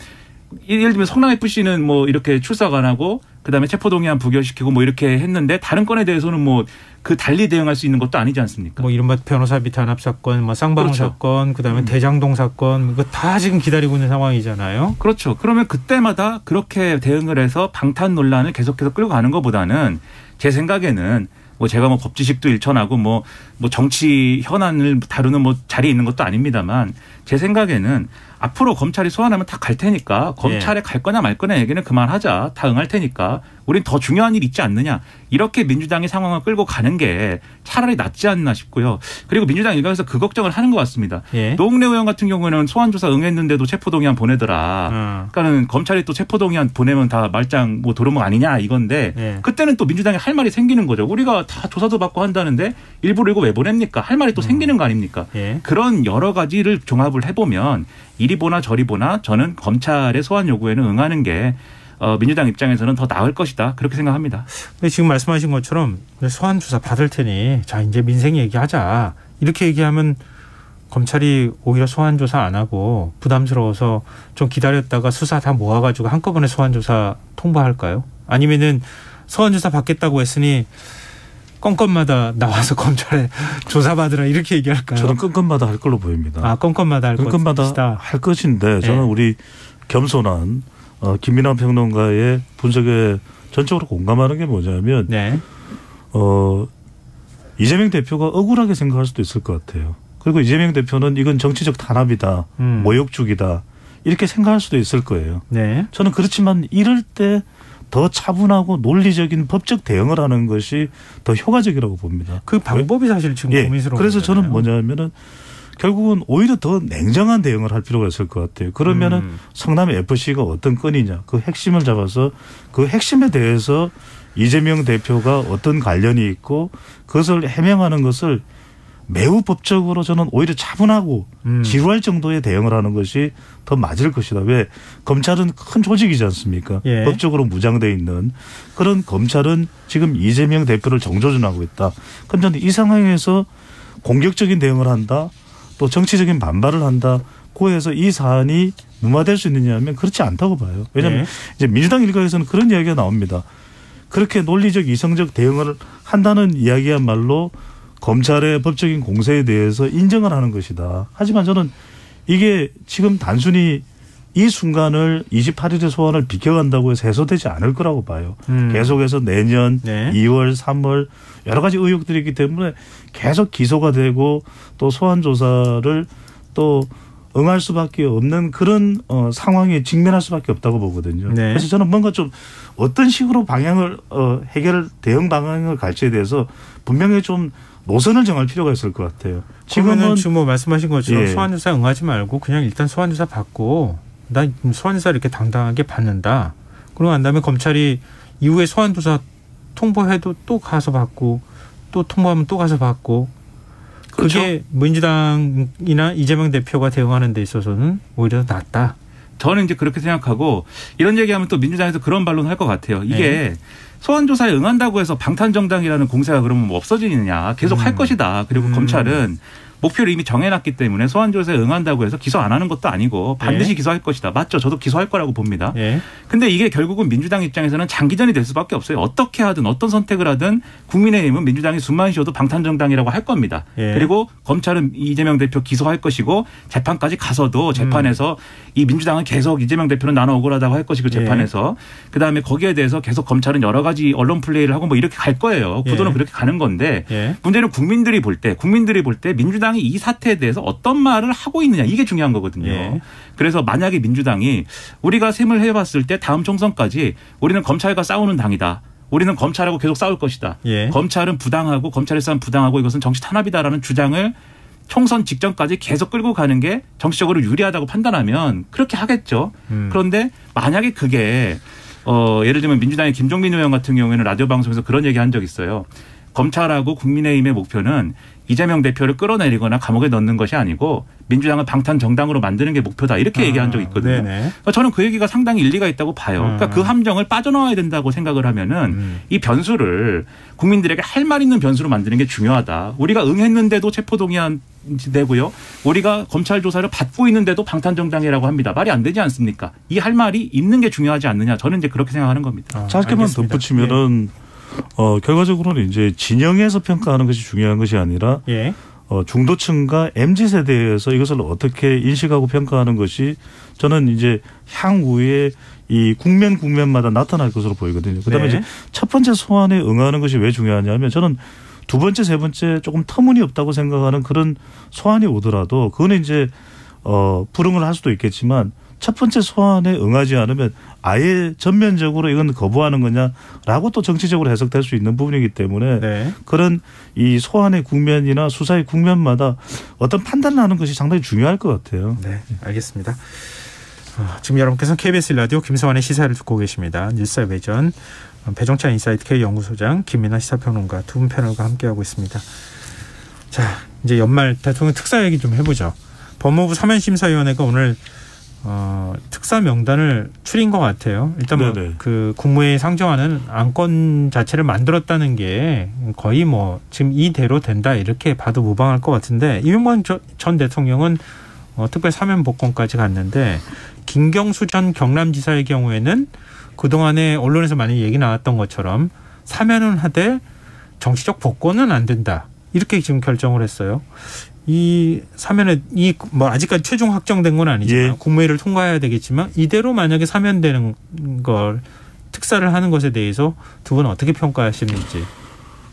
예를 들면 성남FC는 뭐 이렇게 출석 안 하고 그다음에 체포동의안 부결시키고 뭐 이렇게 했는데 다른 건에 대해서는 뭐 그 달리 대응할 수 있는 것도 아니지 않습니까? 뭐 이른바 변호사비 탄압 사건, 뭐 쌍방울 그렇죠. 사건, 그다음에 대장동 사건 이거 다 지금 기다리고 있는 상황이잖아요. 그렇죠. 그러면 그때마다 그렇게 대응을 해서 방탄 논란을 계속해서 끌고 가는 것보다는 제 생각에는 뭐 제가 뭐 법 지식도 일천하고 뭐 정치 현안을 다루는 뭐 자리에 있는 것도 아닙니다만 제 생각에는 앞으로 검찰이 소환하면 다 갈 테니까 검찰에 갈 거냐 말 거냐 얘기는 그만하자. 다 응할 테니까 우린 더 중요한 일 있지 않느냐. 이렇게 민주당이 상황을 끌고 가는 게 차라리 낫지 않나 싶고요. 그리고 민주당 일각에서 그 걱정을 하는 것 같습니다. 노웅래 의원 같은 경우에는 소환조사 응했는데도 체포동의안 보내더라. 그러니까는 검찰이 또 체포동의안 보내면 다 말짱 뭐 도루묵 아니냐 이건데 그때는 또 민주당이 할 말이 생기는 거죠. 우리가 다 조사도 받고 한다는데 일부러 이거 왜 보냅니까? 할 말이 또 생기는 거 아닙니까? 그런 여러 가지를 종합을 해보면 이리 보나 저리 보나 저는 검찰의 소환 요구에는 응하는 게 민주당 입장에서는 더 나을 것이다. 그렇게 생각합니다. 근데 지금 말씀하신 것처럼 소환 조사 받을 테니 자 이제 민생 얘기하자. 이렇게 얘기하면 검찰이 오히려 소환 조사 안 하고 부담스러워서 좀 기다렸다가 수사 다 모아가지고 한꺼번에 소환 조사 통보할까요? 아니면은 소환 조사 받겠다고 했으니 건건마다 나와서 검찰에 조사받으라 이렇게 얘기할까요? 저는 건건마다 할 걸로 보입니다. 건건마다 할 건건마다 할 것인데 저는 우리 겸손한 김민하 평론가의 분석에 전적으로 공감하는 게 뭐냐면 이재명 대표가 억울하게 생각할 수도 있을 것 같아요. 그리고 이재명 대표는 이건 정치적 탄압이다. 모욕죽이다. 이렇게 생각할 수도 있을 거예요. 저는 그렇지만 이럴 때 더 차분하고 논리적인 법적 대응을 하는 것이 더 효과적이라고 봅니다. 그 방법이 사실 지금 고민스러운 그래서 거잖아요. 저는 뭐냐면은 결국은 오히려 더 냉정한 대응을 할 필요가 있을 것 같아요. 그러면은 성남 FC가 어떤 건이냐 그 핵심을 잡아서 그 핵심에 대해서 이재명 대표가 어떤 관련이 있고 그것을 해명하는 것을 매우 법적으로 저는 오히려 차분하고 지루할 정도의 대응을 하는 것이 더 맞을 것이다. 왜? 검찰은 큰 조직이지 않습니까? 법적으로 무장되어 있는 그런 검찰은 지금 이재명 대표를 정조준하고 있다. 그럼 저는 이 상황에서 공격적인 대응을 한다. 또 정치적인 반발을 한다. 고해서 이 사안이 무마될 수 있느냐 하면 그렇지 않다고 봐요. 왜냐하면 이제 민주당 일각에서는 그런 이야기가 나옵니다. 그렇게 논리적 이성적 대응을 한다는 이야기야말로 검찰의 법적인 공세에 대해서 인정을 하는 것이다. 하지만 저는 이게 지금 단순히 이 순간을 28일의 소환을 비켜간다고 해서 해소되지 않을 거라고 봐요. 계속해서 내년 2월, 3월 여러 가지 의혹들이 있기 때문에 계속 기소가 되고 또 소환 조사를 또 응할 수밖에 없는 그런 상황에 직면할 수밖에 없다고 보거든요. 그래서 저는 뭔가 좀 어떤 식으로 방향을 대응 방향을 갈지에 대해서 분명히 좀 노선을 정할 필요가 있을 것 같아요. 지금은 지금 뭐 말씀하신 것처럼 소환조사 응하지 말고 그냥 일단 소환조사 받고 난 소환조사 이렇게 당당하게 받는다. 그러고 난 다음에 검찰이 이후에 소환조사 통보해도 또 가서 받고 또 통보하면 또 가서 받고 그게 그렇죠? 민주당이나 이재명 대표가 대응하는 데 있어서는 오히려 낫다. 저는 이제 그렇게 생각하고 이런 얘기하면 또 민주당에서 그런 반론을 할 것 같아요. 이게 소환조사에 응한다고 해서 방탄정당이라는 공세가 그러면 뭐 없어지느냐. 계속 할 것이다. 그리고 검찰은 목표를 이미 정해놨기 때문에 소환조사에 응한다고 해서 기소 안 하는 것도 아니고 반드시 기소할 것이다. 맞죠? 저도 기소할 거라고 봅니다. 근데 이게 결국은 민주당 입장에서는 장기전이 될 수밖에 없어요. 어떻게 하든 어떤 선택을 하든 국민의힘은 민주당이 숨만 쉬어도 방탄정당이라고 할 겁니다. 그리고 검찰은 이재명 대표 기소할 것이고 재판까지 가서도 재판에서 이 민주당은 계속 이재명 대표는 나는 억울하다고 할 것이고 재판에서 그다음에 거기에 대해서 계속 검찰은 여러 가지 언론 플레이를 하고 뭐 이렇게 갈 거예요. 구도는 그렇게 가는 건데 문제는 국민들이 볼 때 민주당 이 사태에 대해서 어떤 말을 하고 있느냐 이게 중요한 거거든요. 그래서 만약에 민주당이 우리가 셈을 해봤을 때 다음 총선까지 우리는 검찰과 싸우는 당이다. 우리는 검찰하고 계속 싸울 것이다. 검찰은 부당하고 검찰의 싸움 부당하고 이것은 정치 탄압이다라는 주장을 총선 직전까지 계속 끌고 가는 게 정치적으로 유리하다고 판단하면 그렇게 하겠죠. 그런데 만약에 그게 예를 들면 민주당의 김종민 의원 같은 경우에는 라디오 방송에서 그런 얘기 한 적 있어요. 검찰하고 국민의힘의 목표는 이재명 대표를 끌어내리거나 감옥에 넣는 것이 아니고 민주당을 방탄정당으로 만드는 게 목표다. 이렇게 얘기한 적이 있거든요. 그러니까 저는 그 얘기가 상당히 일리가 있다고 봐요. 그러니까 그 함정을 빠져나와야 된다고 생각을 하면은 이 변수를 국민들에게 할 말 있는 변수로 만드는 게 중요하다. 우리가 응했는데도 체포동의안 되고요. 우리가 검찰 조사를 받고 있는데도 방탄정당이라고 합니다. 말이 안 되지 않습니까? 이 할 말이 있는 게 중요하지 않느냐. 저는 이제 그렇게 생각하는 겁니다. 짧게만 덧붙이면은 결과적으로는 이제 진영에서 평가하는 것이 중요한 것이 아니라 중도층과 MZ세대에서 이것을 어떻게 인식하고 평가하는 것이 저는 이제 향후에 이 국면마다 나타날 것으로 보이거든요. 그다음에 이제 첫 번째 소환에 응하는 것이 왜 중요하냐면 저는 두 번째, 세 번째 조금 터무니없다고 생각하는 그런 소환이 오더라도 그거는 이제 불응을 할 수도 있겠지만 첫 번째 소환에 응하지 않으면 아예 전면적으로 이건 거부하는 거냐라고 또 정치적으로 해석될 수 있는 부분이기 때문에 그런 이 소환의 국면이나 수사의 국면마다 어떤 판단을 하는 것이 상당히 중요할 것 같아요. 네, 알겠습니다. 지금 여러분께서는 KBS 라디오 김성환의 시사를 듣고 계십니다. 뉴스의 배전 배종찬 인사이트 K연구소장 김민하 시사평론가 두 분 패널과 함께하고 있습니다. 자, 이제 연말 대통령 특사 얘기 좀 해보죠. 법무부 사면심사위원회가 오늘 특사 명단을 추린 것 같아요. 일단 뭐 그 국무회의 상정하는 안건 자체를 만들었다는 게 거의 뭐 지금 이대로 된다 이렇게 봐도 무방할 것 같은데 이명박 전 대통령은 특별 사면 복권까지 갔는데 김경수 전 경남지사의 경우에는 그동안에 언론에서 많이 얘기 나왔던 것처럼 사면은 하되 정치적 복권은 안 된다. 이렇게 지금 결정을 했어요. 이 사면에 뭐 아직까지 최종 확정된 건 아니지만 국무회의를 통과해야 되겠지만 이대로 만약에 사면되는 걸 특사를 하는 것에 대해서 두 분은 어떻게 평가하시는지.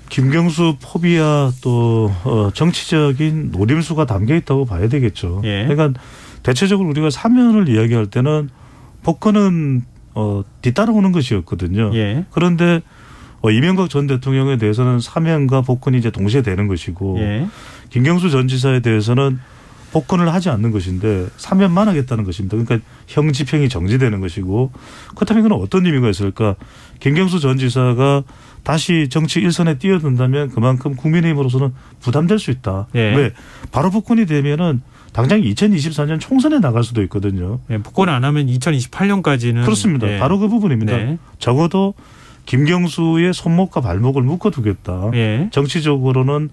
김경수 포비아 또 정치적인 노림수가 담겨 있다고 봐야 되겠죠. 그러니까 대체적으로 우리가 사면을 이야기할 때는 복권은 뒤따라오는 것이었거든요. 그런데 이명박 전 대통령에 대해서는 사면과 복권이 이제 동시에 되는 것이고 김경수 전 지사에 대해서는 복권을 하지 않는 것인데 사면만 하겠다는 것입니다. 그러니까 형 집행이 정지되는 것이고 그렇다면 이건 어떤 의미가 있을까? 김경수 전 지사가 다시 정치 일선에 뛰어든다면 그만큼 국민의힘으로서는 부담될 수 있다. 왜? 바로 복권이 되면은 당장 2024년 총선에 나갈 수도 있거든요. 복권 안 하면 2028년까지는. 그렇습니다. 바로 그 부분입니다. 적어도 김경수의 손목과 발목을 묶어두겠다. 정치적으로는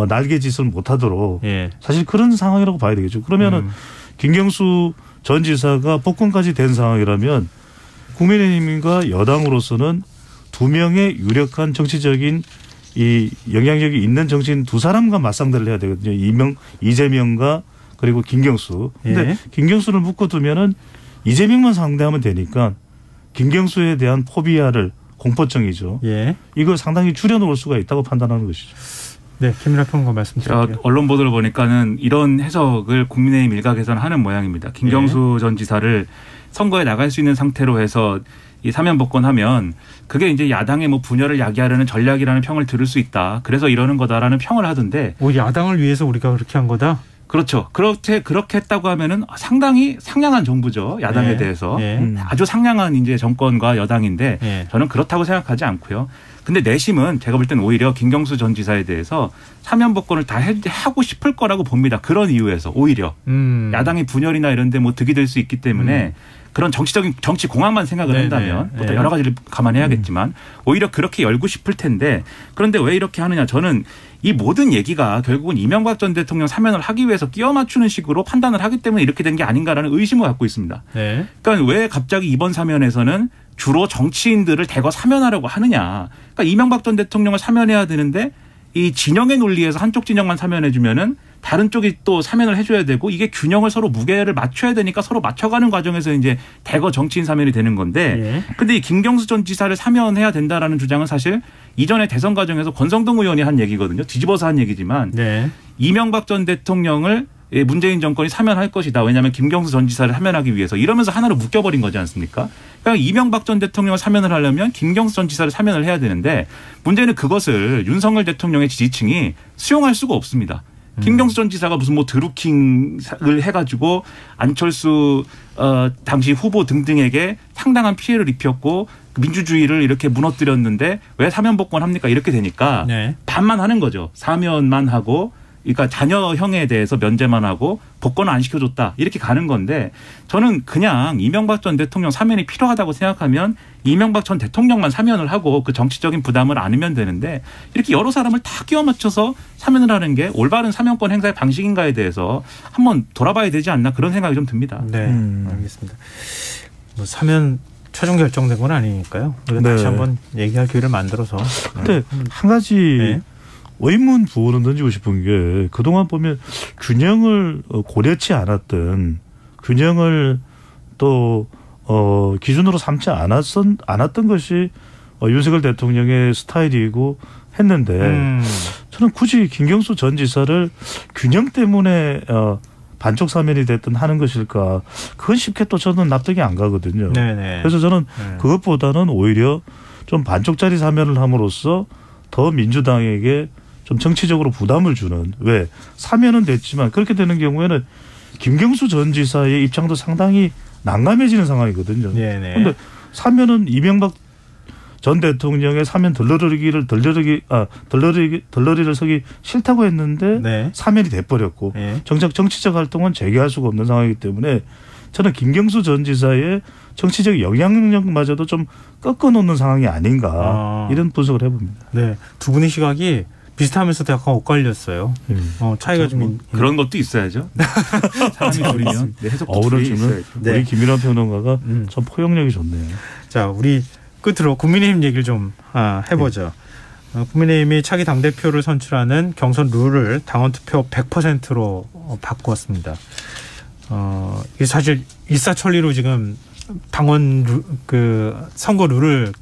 날개짓을 못하도록 사실 그런 상황이라고 봐야 되겠죠. 그러면은 김경수 전 지사가 복권까지 된 상황이라면 국민의힘과 여당으로서는 두 명의 유력한 정치적인 이 영향력이 있는 정치인 두 사람과 맞상대를 해야 되거든요. 이재명과 그리고 김경수. 근데 김경수를 묶어두면은 이재명만 상대하면 되니까 김경수에 대한 포비아를 공포증이죠. 이걸 상당히 줄여놓을 수가 있다고 판단하는 것이죠. 네, 김민하 평론가 말씀드릴게요. 언론 보도를 보니까는 이런 해석을 국민의힘 일각에서는 하는 모양입니다. 김경수 전 지사를 선거에 나갈 수 있는 상태로 해서 이 사면 복권하면 그게 이제 야당의 뭐 분열을 야기하려는 전략이라는 평을 들을 수 있다. 그래서 이러는 거다라는 평을 하던데. 야당을 위해서 우리가 그렇게 한 거다? 그렇죠. 그렇게 했다고 하면은 상당히 상냥한 정부죠. 야당에 네. 대해서. 네. 아주 상냥한 이제 정권과 여당인데 네. 저는 그렇다고 생각하지 않고요. 근데 내심은 제가 볼 때는 오히려 김경수 전 지사에 대해서 사면 복권을 다 하고 싶을 거라고 봅니다. 그런 이유에서 오히려 야당의 분열이나 이런 데 뭐 득이 될 수 있기 때문에 그런 정치 공학만 생각을 한다면 또 여러 가지를 감안해야겠지만 오히려 그렇게 열고 싶을 텐데 그런데 왜 이렇게 하느냐. 저는 이 모든 얘기가 결국은 이명박 전 대통령 사면을 하기 위해서 끼워 맞추는 식으로 판단을 하기 때문에 이렇게 된 게 아닌가라는 의심을 갖고 있습니다. 네. 그러니까 왜 갑자기 이번 사면에서는 주로 정치인들을 대거 사면하려고 하느냐. 그러니까 이명박 전 대통령을 사면해야 되는데 이 진영의 논리에서 한쪽 진영만 사면해 주면은 다른 쪽이 또 사면을 해줘야 되고 이게 균형을 서로 무게를 맞춰야 되니까 서로 맞춰가는 과정에서 이제 대거 정치인 사면이 되는 건데 근데 이 김경수 전 지사를 사면해야 된다라는 주장은 사실 이전에 대선 과정에서 권성동 의원이 한 얘기거든요. 뒤집어서 한 얘기지만 이명박 전 대통령을 문재인 정권이 사면할 것이다. 왜냐하면 김경수 전 지사를 사면하기 위해서 이러면서 하나로 묶여버린 거지 않습니까? 그러니까 이명박 전 대통령을 사면을 하려면 김경수 전 지사를 사면을 해야 되는데 문제는 그것을 윤석열 대통령의 지지층이 수용할 수가 없습니다. 김경수 전 지사가 무슨 뭐 드루킹을 해가지고 안철수 당시 후보 등등에게 상당한 피해를 입혔고 민주주의를 이렇게 무너뜨렸는데 왜 사면 복권합니까? 이렇게 되니까 반만 하는 거죠. 사면만 하고 그러니까 자녀형에 대해서 면제만 하고 복권을 안 시켜줬다 이렇게 가는 건데 저는 그냥 이명박 전 대통령 사면이 필요하다고 생각하면 이명박 전 대통령만 사면을 하고 그 정치적인 부담을 안으면 되는데 이렇게 여러 사람을 다 끼워 맞춰서 사면을 하는 게 올바른 사면권 행사의 방식인가에 대해서 한번 돌아봐야 되지 않나 그런 생각이 좀 듭니다. 네, 알겠습니다. 뭐 사면 최종 결정된 건 아니니까요. 우리가 다시 한번 얘기할 기회를 만들어서. 근데 한 가지 의문 부호는 던지고 싶은 게 그동안 보면 균형을 고려치 않았던 균형을 또 기준으로 삼지 않았던 것이 윤석열 대통령의 스타일이고 했는데 저는 굳이 김경수 전 지사를 균형 때문에 반쪽 사면이 됐든 하는 것일까 그건 쉽게 또 저는 납득이 안 가거든요. 그래서 저는 그것보다는 오히려 좀 반쪽짜리 사면을 함으로써 더 민주당에게 좀 정치적으로 부담을 주는 왜 사면은 됐지만 그렇게 되는 경우에는 김경수 전 지사의 입장도 상당히 난감해지는 상황이거든요. 그런데 사면은 이명박 전 대통령의 사면 덜러리를 서기 싫다고 했는데 사면이 돼버렸고 정작 정치적 활동은 재개할 수가 없는 상황이기 때문에 저는 김경수 전 지사의 정치적 영향력마저도 좀 꺾어놓는 상황이 아닌가 이런 분석을 해봅니다. 네, 두 분의 시각이 비슷하면서도 약간 엇갈렸어요. 차이가 좀 그런 것도 있어야죠. 사람이 둘이면 어우를 주면 우리 김일환 평론가가 참 포용력이 좋네요. 자, 우리 끝으로 국민의힘 얘기를 좀 해보죠. 국민의힘이 차기 당대표를 선출하는 경선 룰을 당원 투표 100%로 바꾸었습니다. 이게 사실 일사천리로 지금 당원 선거 룰을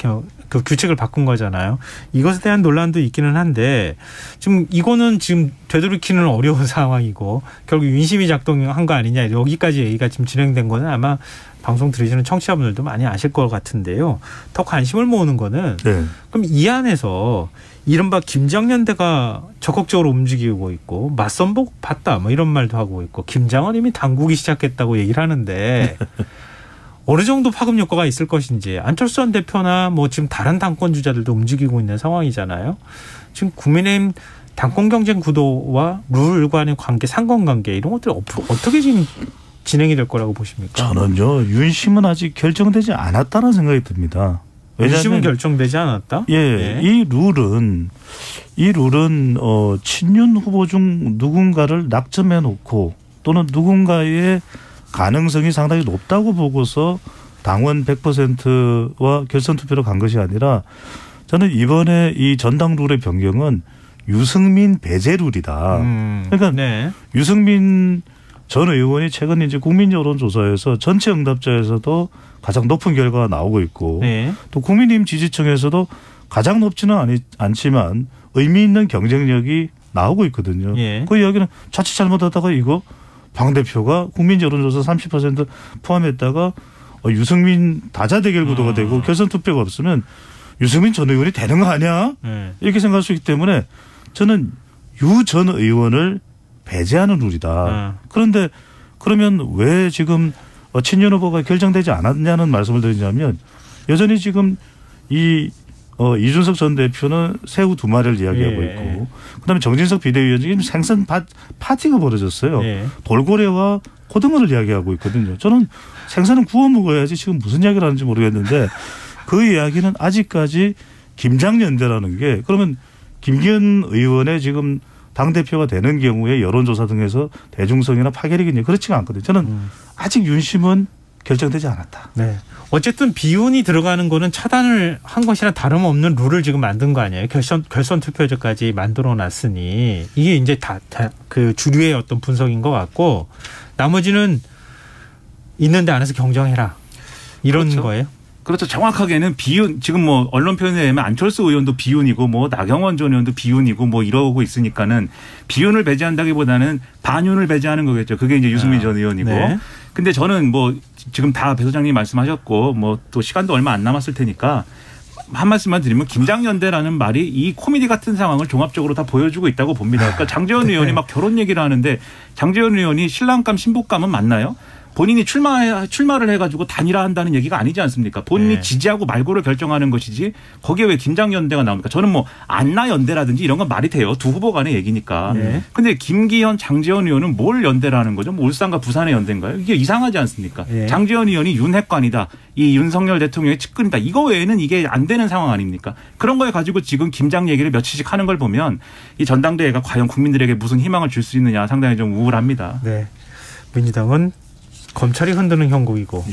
그 규칙을 바꾼 거잖아요. 이것에 대한 논란도 있기는 한데 지금 이거는 지금 되돌이키는 어려운 상황이고 결국 윤심이 작동한 거 아니냐 여기까지 얘기가 지금 진행된 거는 아마 방송 들으시는 청취자분들도 많이 아실 것 같은데요. 더 관심을 모으는 거는 그럼 이 안에서 이른바 김장연대가 적극적으로 움직이고 있고 맞선복 봤다 뭐 이런 말도 하고 있고 김장은 이미 당국이 시작했다고 얘기를 하는데 어느 정도 파급 효과가 있을 것인지 안철수 전 대표나 뭐 지금 다른 당권 주자들도 움직이고 있는 상황이잖아요. 지금 국민의힘 당권 경쟁 구도와 룰과의 관계, 상관관계 이런 것들 어떻게 지금 진행이 될 거라고 보십니까? 저는요. 윤심은 아직 결정되지 않았다는 생각이 듭니다. 윤심은 결정되지 않았다? 이 룰은 친윤 후보 중 누군가를 낙점해 놓고 또는 누군가의 가능성이 상당히 높다고 보고서 당원 100%와 결선 투표로 간 것이 아니라 저는 이번에 이 전당 룰의 변경은 유승민 배제 룰이다. 그러니까 유승민 전 의원이 최근 이제 국민 여론조사에서 전체 응답자에서도 가장 높은 결과가 나오고 있고 또 국민의힘 지지층에서도 가장 높지는 않지만 의미 있는 경쟁력이 나오고 있거든요. 그 이야기는 자칫 잘못하다가 이거 방 대표가 국민 여론조사 30% 포함했다가 유승민 다자대결 구도가 되고 결선 투표가 없으면 유승민 전 의원이 되는 거 아니야? 이렇게 생각할 수 있기 때문에 저는 유 전 의원을 배제하는 룰이다. 그런데 그러면 왜 지금 친윤 후보가 결정되지 않았냐는 말씀을 드리냐면 여전히 지금 이준석 전 대표는 새우 2마리를 이야기하고 있고 그다음에 정진석 비대위원장이 생선 파티가 벌어졌어요. 돌고래와 고등어를 이야기하고 있거든요. 저는 생선은 구워 먹어야지 지금 무슨 이야기를 하는지 모르겠는데 그 이야기는 아직까지 김장연대라는 게 그러면 김기현 의원의 지금 당대표가 되는 경우에 여론조사 등에서 대중성이나 파괴력이 그렇지가 않거든요. 저는 아직 윤심은 결정되지 않았다. 네. 어쨌든 비윤이 들어가는 거는 차단을 한 것이랑 다름없는 룰을 지금 만든 거 아니에요. 결선 투표제까지 만들어 놨으니 이게 이제 다 그 주류의 어떤 분석인 것 같고 나머지는 있는데 안에서 경정해라. 이런 그렇죠. 거예요. 그렇죠. 정확하게는 비윤 지금 뭐 언론 표현에 의하면 안철수 의원도 비윤이고 뭐 나경원 전 의원도 비윤이고 뭐 이러고 있으니까는 비윤을 배제한다기보다는 반윤을 배제하는 거겠죠. 그게 이제 유승민 전 의원이고. 네. 근데 저는 뭐 지금 다 배 소장님이 말씀하셨고 뭐 또 시간도 얼마 안 남았을 테니까 한 말씀만 드리면 김장연대라는 말이 이 코미디 같은 상황을 종합적으로 다 보여주고 있다고 봅니다. 그러니까 장제원 의원이 막 결혼 얘기를 하는데 장제원 의원이 신랑감 신부감은 맞나요? 본인이 출마를 해가지고 단일화한다는 얘기가 아니지 않습니까? 본인이 지지하고 말고를 결정하는 것이지 거기에 왜 김장연대가 나옵니까? 저는 뭐 안나연대라든지 이런 건 말이 돼요. 두 후보 간의 얘기니까. 근데 김기현, 장제원 의원은 뭘 연대라는 거죠? 뭐 울산과 부산의 연대인가요? 이게 이상하지 않습니까? 장제원 의원이 윤핵관이다. 이 윤석열 대통령의 측근이다. 이거 외에는 이게 안 되는 상황 아닙니까? 그런 거에 가지고 지금 김장 얘기를 며칠씩 하는 걸 보면 이 전당대회가 과연 국민들에게 무슨 희망을 줄 수 있느냐 상당히 좀 우울합니다. 네. 민주당은 검찰이 흔드는 형국이고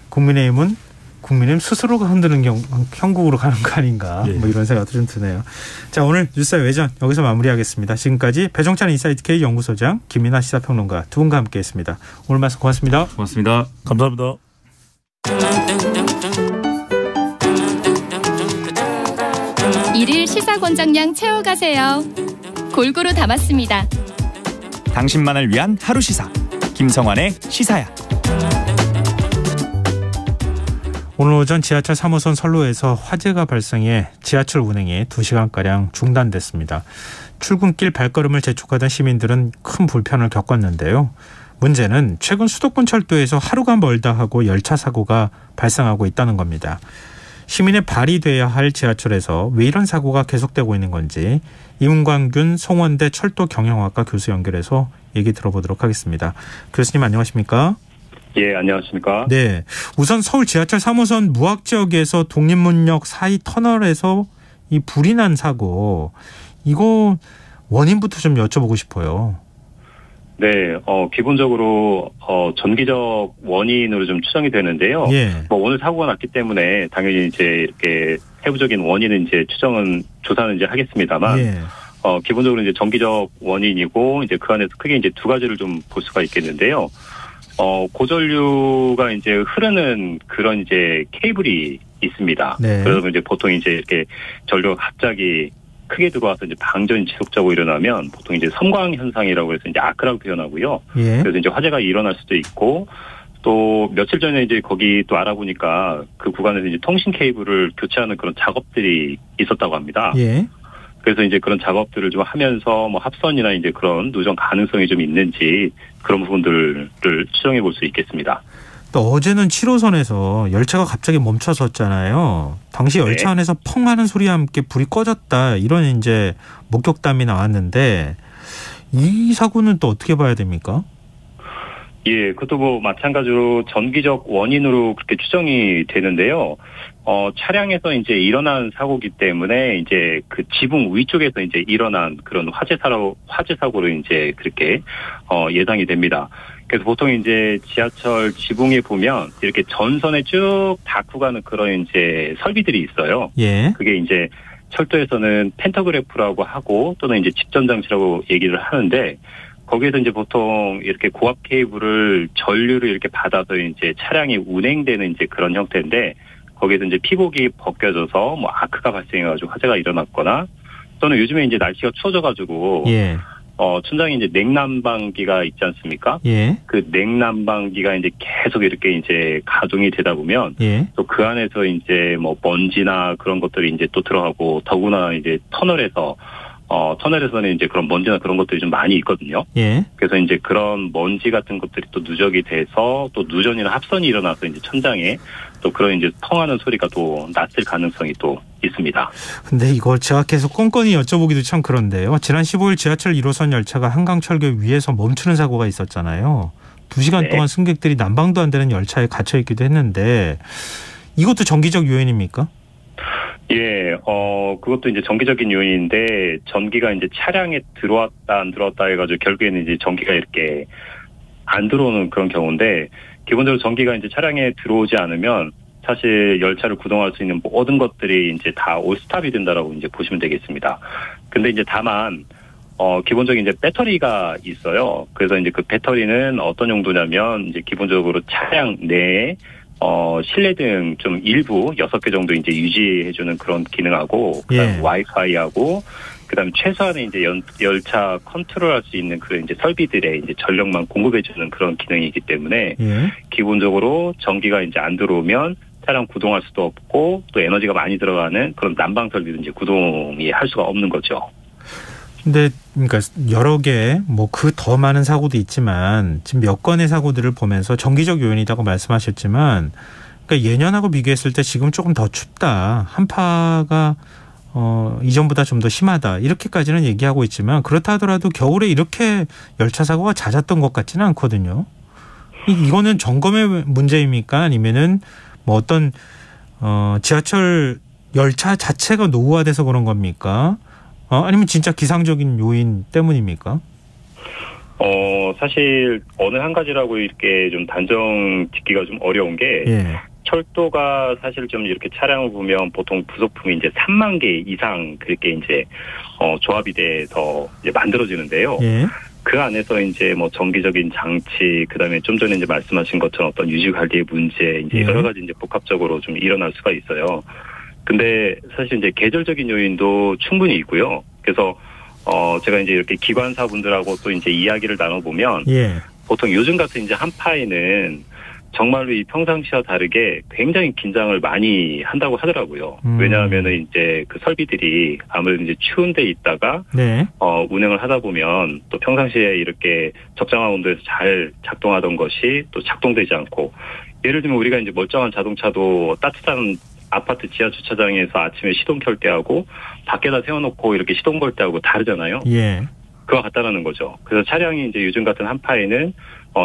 국민의힘은 국민의힘 스스로가 흔드는 형국으로 가는 거 아닌가 뭐 이런 생각도 좀 드네요. 자, 오늘 뉴스의 외전 여기서 마무리하겠습니다. 지금까지 배종찬 인사이트K 연구소장 김민하 시사평론가 두 분과 함께했습니다. 오늘 말씀 고맙습니다. 고맙습니다. 감사합니다. 일일 시사권장량 채워가세요. 골고루 담았습니다. 당신만을 위한 하루 시사 김성환의 시사야. 오늘 오전 지하철 3호선 선로에서 화재가 발생해 지하철 운행이 2시간가량 중단됐습니다. 출근길 발걸음을 재촉하던 시민들은 큰 불편을 겪었는데요. 문제는 최근 수도권 철도에서 하루가 멀다 하고 열차 사고가 발생하고 있다는 겁니다. 시민의 발이 돼야 할 지하철에서 왜 이런 사고가 계속되고 있는 건지 임광균 송원대 철도경영학과 교수 연결해서 얘기 들어보도록 하겠습니다. 교수님 안녕하십니까? 예, 안녕하십니까? 네, 우선 서울 지하철 3호선 무학지역에서 독립문역 사이 터널에서 이 불이 난 사고, 이거 원인부터 좀 여쭤보고 싶어요. 네, 기본적으로 전기적 원인으로 좀 추정이 되는데요. 뭐 오늘 사고가 났기 때문에 당연히 이제 이렇게 세부적인 원인은 이제 조사는 이제 하겠습니다만, 기본적으로 이제 전기적 원인이고 이제 그 안에서 크게 이제 두 가지를 좀 볼 수가 있겠는데요. 고전류가 이제 흐르는 그런 이제 케이블이 있습니다. 그러면 이제 보통 이제 이렇게 전류가 갑자기 크게 들어와서 이제 방전이 지속적으로 일어나면 보통 이제 섬광 현상이라고 해서 이제 아크라고 표현하고요. 그래서 이제 화재가 일어날 수도 있고 또 며칠 전에 이제 거기 또 알아보니까 그 구간에서 이제 통신 케이블을 교체하는 그런 작업들이 있었다고 합니다. 그래서 이제 그런 작업들을 좀 하면서 뭐 합선이나 이제 그런 누정 가능성이 좀 있는지 그런 부분들을 추정해 볼 수 있겠습니다. 또 어제는 7호선에서 열차가 갑자기 멈춰섰잖아요. 당시 열차 안에서 펑 하는 소리와 함께 불이 꺼졌다. 이런 이제 목격담이 나왔는데 이 사고는 또 어떻게 봐야 됩니까? 예, 그것도 뭐 마찬가지로 전기적 원인으로 그렇게 추정이 되는데요. 차량에서 이제 일어난 사고기 때문에 이제 그 지붕 위쪽에서 이제 일어난 그런 화재 사고로 이제 그렇게 예상이 됩니다. 그래서 보통 이제 지하철 지붕에 보면 이렇게 전선에 쭉 닿고 가는 그런 이제 설비들이 있어요. 그게 이제 철도에서는 펜터그래프라고 하고 또는 이제 집전 장치라고 얘기를 하는데 거기에서 이제 보통 이렇게 고압 케이블을 전류를 이렇게 받아서 이제 차량이 운행되는 이제 그런 형태인데 거기에서 이제 피복이 벗겨져서 뭐 아크가 발생해가지고 화재가 일어났거나 또는 요즘에 이제 날씨가 추워져가지고 천장에 이제 냉난방기가 있지 않습니까? 그 냉난방기가 이제 계속 이렇게 이제 가동이 되다 보면 또 그 안에서 이제 뭐 먼지나 그런 것들이 이제 또 들어가고 더구나 이제 터널에서 터널에서는 이제 그런 먼지나 그런 것들이 좀 많이 있거든요. 예. 그래서 이제 그런 먼지 같은 것들이 또 누적이 돼서 또 누전이나 합선이 일어나서 이제 천장에 또 그런 이제 펑하는 소리가 또 났을 가능성이 또 있습니다. 근데 이걸 제가 계속 꼼꼼히 여쭤보기도 참 그런데요. 지난 15일 지하철 1호선 열차가 한강철교 위에서 멈추는 사고가 있었잖아요. 2시간 네. 동안 승객들이 난방도 안 되는 열차에 갇혀 있기도 했는데 이것도 정기적 요인입니까? 예, 그것도 이제 정기적인 요인인데 전기가 이제 차량에 들어왔다 안 들어왔다 해가지고 결국에는 이제 전기가 이렇게 안 들어오는 그런 경우인데 기본적으로 전기가 이제 차량에 들어오지 않으면 사실 열차를 구동할 수 있는 모든 것들이 이제 다 올스탑이 된다라고 이제 보시면 되겠습니다. 근데 이제 다만 기본적인 이제 배터리가 있어요. 그래서 이제 그 배터리는 어떤 용도냐면 이제 기본적으로 차량 내에 실내등 좀 일부 6개 정도 이제 유지해주는 그런 기능하고, 그다음에 예. 와이파이하고, 그다음에 최소한의 이제 열차 컨트롤할 수 있는 그런 이제 설비들의 이제 전력만 공급해주는 그런 기능이기 때문에 예. 기본적으로 전기가 이제 안 들어오면 차량 구동할 수도 없고 또 에너지가 많이 들어가는 그런 난방 설비도 이제 구동이 할 수가 없는 거죠. 근데 그러니까 여러 개 뭐 그 더 많은 사고도 있지만 지금 몇 건의 사고들을 보면서 정기적 요인이라고 말씀하셨지만 그러니까 예년하고 비교했을 때 지금 조금 더 춥다. 한파가 이전보다 좀 더 심하다. 이렇게까지는 얘기하고 있지만 그렇다 하더라도 겨울에 이렇게 열차 사고가 잦았던 것 같지는 않거든요. 이거는 점검의 문제입니까? 아니면은 뭐 어떤 지하철 열차 자체가 노후화돼서 그런 겁니까? 아니면 진짜 기상적인 요인 때문입니까? 사실 어느 한 가지라고 이렇게 좀 단정 짓기가 좀 어려운 게 예. 철도가 사실 좀 이렇게 차량을 보면 보통 부속품이 이제 3만 개 이상 그렇게 이제 조합이 돼서 이제 만들어지는데요. 예. 그 안에서 이제 뭐 정기적인 장치, 그다음에 좀 전에 이제 말씀하신 것처럼 어떤 유지 관리의 문제, 이제 여러 가지 이제 복합적으로 좀 일어날 수가 있어요. 근데 사실 이제 계절적인 요인도 충분히 있고요. 그래서 제가 이제 이렇게 기관사분들하고 또 이제 이야기를 나눠보면 예. 보통 요즘 같은 이제 한파에는 정말로 이 평상시와 다르게 굉장히 긴장을 많이 한다고 하더라고요. 왜냐하면은 이제 그 설비들이 아무래도 이제 추운 데 있다가 네. 운행을 하다 보면 또 평상시에 이렇게 적정한 온도에서 잘 작동하던 것이 또 작동되지 않고, 예를 들면 우리가 이제 멀쩡한 자동차도 따뜻한 아파트 지하 주차장에서 아침에 시동 켤 때하고 밖에다 세워놓고 이렇게 시동 걸 때하고 다르잖아요. 예. 그와 같다라는 거죠. 그래서 차량이 이제 요즘 같은 한파에는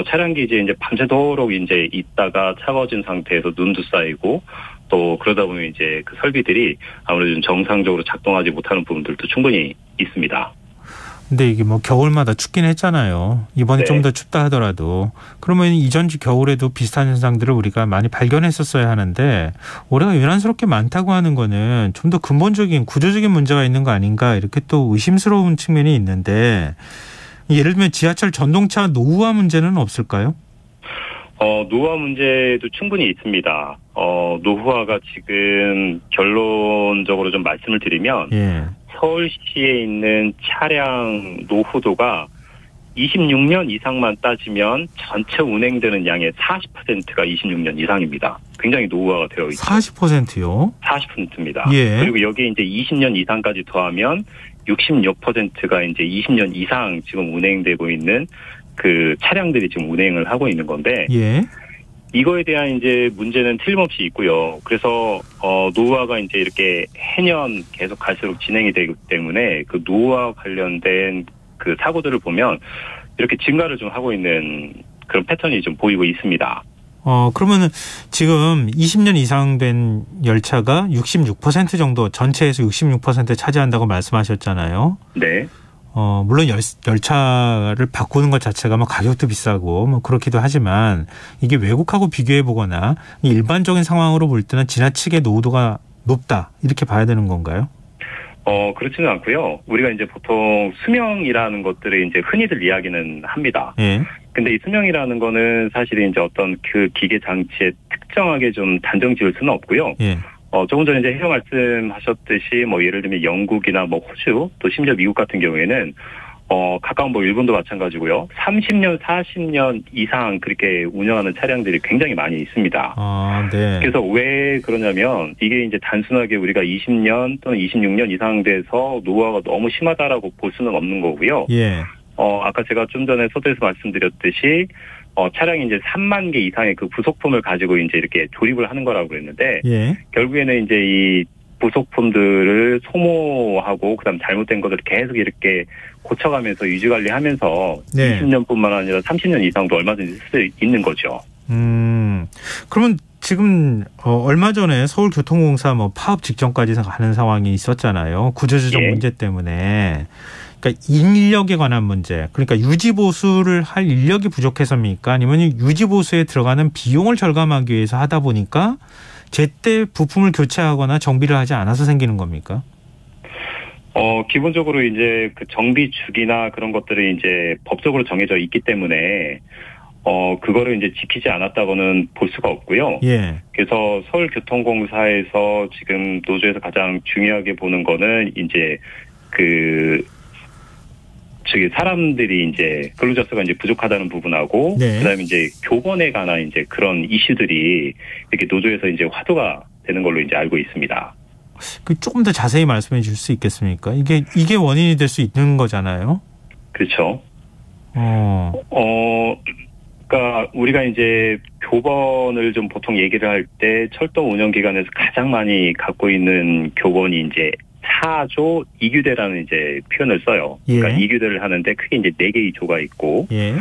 차량 기지에 이제 밤새도록 이제 있다가 차가워진 상태에서 눈도 쌓이고 또 그러다 보면 이제 그 설비들이 아무래도 좀 정상적으로 작동하지 못하는 부분들도 충분히 있습니다. 근데 이게 뭐 겨울마다 춥긴 했잖아요. 이번에 네. 좀 더 춥다 하더라도 그러면 이전주 겨울에도 비슷한 현상들을 우리가 많이 발견했었어야 하는데 올해가 유난스럽게 많다고 하는 거는 좀 더 근본적인 구조적인 문제가 있는 거 아닌가 이렇게 또 의심스러운 측면이 있는데 예를 들면 지하철 전동차 노후화 문제는 없을까요? 노후화 문제도 충분히 있습니다. 노후화가 지금 결론적으로 좀 말씀을 드리면 예. 서울시에 있는 차량 노후도가 26년 이상만 따지면 전체 운행되는 양의 40%가 26년 이상입니다. 굉장히 노후화가 되어 있죠. 40%요? 40%입니다. 예. 그리고 여기에 이제 20년 이상까지 더하면 66%가 이제 20년 이상 지금 운행되고 있는 그 차량들이 지금 운행을 하고 있는 건데, 예. 이거에 대한 이제 문제는 틀림없이 있고요. 그래서 노후화가 이제 이렇게 해년 계속 갈수록 진행이 되기 때문에 그 노후화 관련된 그 사고들을 보면 이렇게 증가를 좀 하고 있는 그런 패턴이 좀 보이고 있습니다. 그러면은 지금 20년 이상 된 열차가 66% 정도 전체에서 66% 차지한다고 말씀하셨잖아요. 네. 물론 열차를 바꾸는 것 자체가 뭐 가격도 비싸고 뭐 그렇기도 하지만 이게 외국하고 비교해 보거나 일반적인 상황으로 볼 때는 지나치게 노후도가 높다 이렇게 봐야 되는 건가요? 그렇지는 않고요. 우리가 이제 보통 수명이라는 것들을 이제 흔히들 이야기는 합니다. 예. 근데 이 수명이라는 거는 사실 이제 어떤 그 기계 장치에 특정하게 좀 단정 지을 수는 없고요. 예. 조금 전에 이제 해명 말씀하셨듯이 뭐 예를 들면 영국이나 뭐 호주 또 심지어 미국 같은 경우에는 가까운 뭐 일본도 마찬가지고요. 30년, 40년 이상 그렇게 운영하는 차량들이 굉장히 많이 있습니다. 네. 그래서 왜 그러냐면 이게 이제 단순하게 우리가 20년 또는 26년 이상 돼서 노후화가 너무 심하다라고 볼 수는 없는 거고요. 예. 아까 제가 좀 전에 서두에서 말씀드렸듯이 차량이 이제 3만 개 이상의 그 부속품을 가지고 이제 이렇게 조립을 하는 거라고 그랬는데 예. 결국에는 이제 이 부속품들을 소모하고 그다음 잘못된 것들을 계속 이렇게 고쳐가면서 유지관리하면서 네. 20년뿐만 아니라 30년 이상도 얼마든지 쓸 수 있는 거죠. 그러면 지금 얼마 전에 서울교통공사 뭐 파업 직전까지 가는 상황이 있었잖아요. 구조조정 문제 때문에. 그러니까 인력에 관한 문제. 그러니까 유지보수를 할 인력이 부족해서입니까? 아니면 유지보수에 들어가는 비용을 절감하기 위해서 하다 보니까 제때 부품을 교체하거나 정비를 하지 않아서 생기는 겁니까? 기본적으로 이제 그 정비 주기나 그런 것들이 이제 법적으로 정해져 있기 때문에 그거를 이제 지키지 않았다고는 볼 수가 없고요. 예. 그래서 서울교통공사에서 지금 노조에서 가장 중요하게 보는 거는 이제 사람들이 이제 근로자 수가 이제 부족하다는 부분하고 네. 그다음에 이제 교번에 관한 이제 그런 이슈들이 이렇게 노조에서 이제 화두가 되는 걸로 이제 알고 있습니다. 조금 더 자세히 말씀해 줄 수 있겠습니까? 이게 원인이 될 수 있는 거잖아요. 그렇죠. 그러니까 우리가 이제 교번을 좀 보통 얘기를 할 때 철도 운영 기관에서 가장 많이 갖고 있는 교번이 이제 4조 2규대라는 이제 표현을 써요. 그러니까 2규대를 하는데 크게 이제 4개의 조가 있고, 예.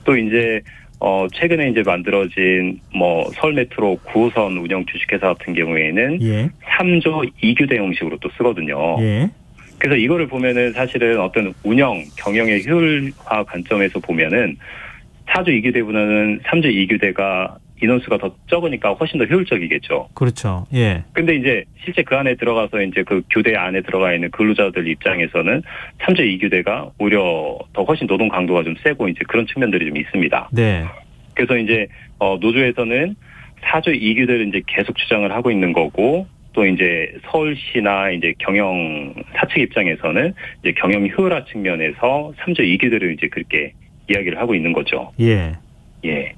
또 이제 최근에 이제 만들어진 뭐 서울메트로 9호선 운영 주식회사 같은 경우에는 3조 2규대 형식으로 또 쓰거든요. 예. 그래서 이거를 보면은 사실은 어떤 운영 경영의 효율화 관점에서 보면은 4조 2규대보다는 3조 2규대가 인원수가 더 적으니까 훨씬 더 효율적이겠죠. 그렇죠. 예. 근데 이제 실제 그 안에 들어가서 이제 그 교대 안에 들어가 있는 근로자들 입장에서는 3조 2규대가 오히려 더 훨씬 노동 강도가 좀 세고 이제 그런 측면들이 좀 있습니다. 네. 그래서 이제 노조에서는 4조 2규대를 이제 계속 주장을 하고 있는 거고, 또 이제 서울시나 이제 경영 사측 입장에서는 이제 경영 효율화 측면에서 3조 2규대를 이제 그렇게 이야기를 하고 있는 거죠. 예. 예.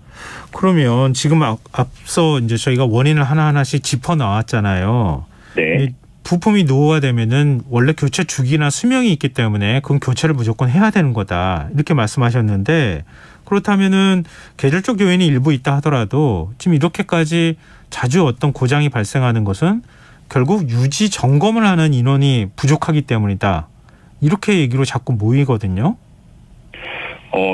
그러면 지금 앞서 이제 저희가 원인을 하나하나씩 짚어 나왔잖아요. 네. 부품이 노후화되면은 원래 교체 주기나 수명이 있기 때문에 그건 교체를 무조건 해야 되는 거다. 이렇게 말씀하셨는데, 그렇다면은 계절적 요인이 일부 있다 하더라도 지금 이렇게까지 자주 어떤 고장이 발생하는 것은 결국 유지 점검을 하는 인원이 부족하기 때문이다. 이렇게 얘기로 자꾸 모이거든요.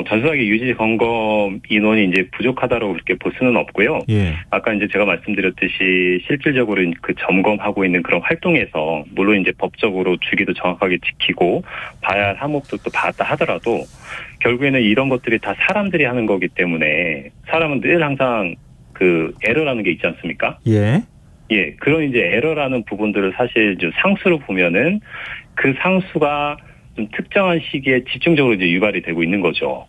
단순하게 유지 점검 인원이 이제 부족하다고 그렇게 볼 수는 없고요. 예. 아까 이제 제가 말씀드렸듯이 실질적으로 그 점검하고 있는 그런 활동에서 물론 이제 법적으로 주기도 정확하게 지키고 봐야 할 항목도 또 봤다 하더라도 결국에는 이런 것들이 다 사람들이 하는 거기 때문에 사람은 늘 항상 그 에러라는 게 있지 않습니까? 예. 예. 그런 이제 에러라는 부분들을 사실 이제 상수로 보면은 그 상수가 좀 특정한 시기에 집중적으로 이제 유발이 되고 있는 거죠.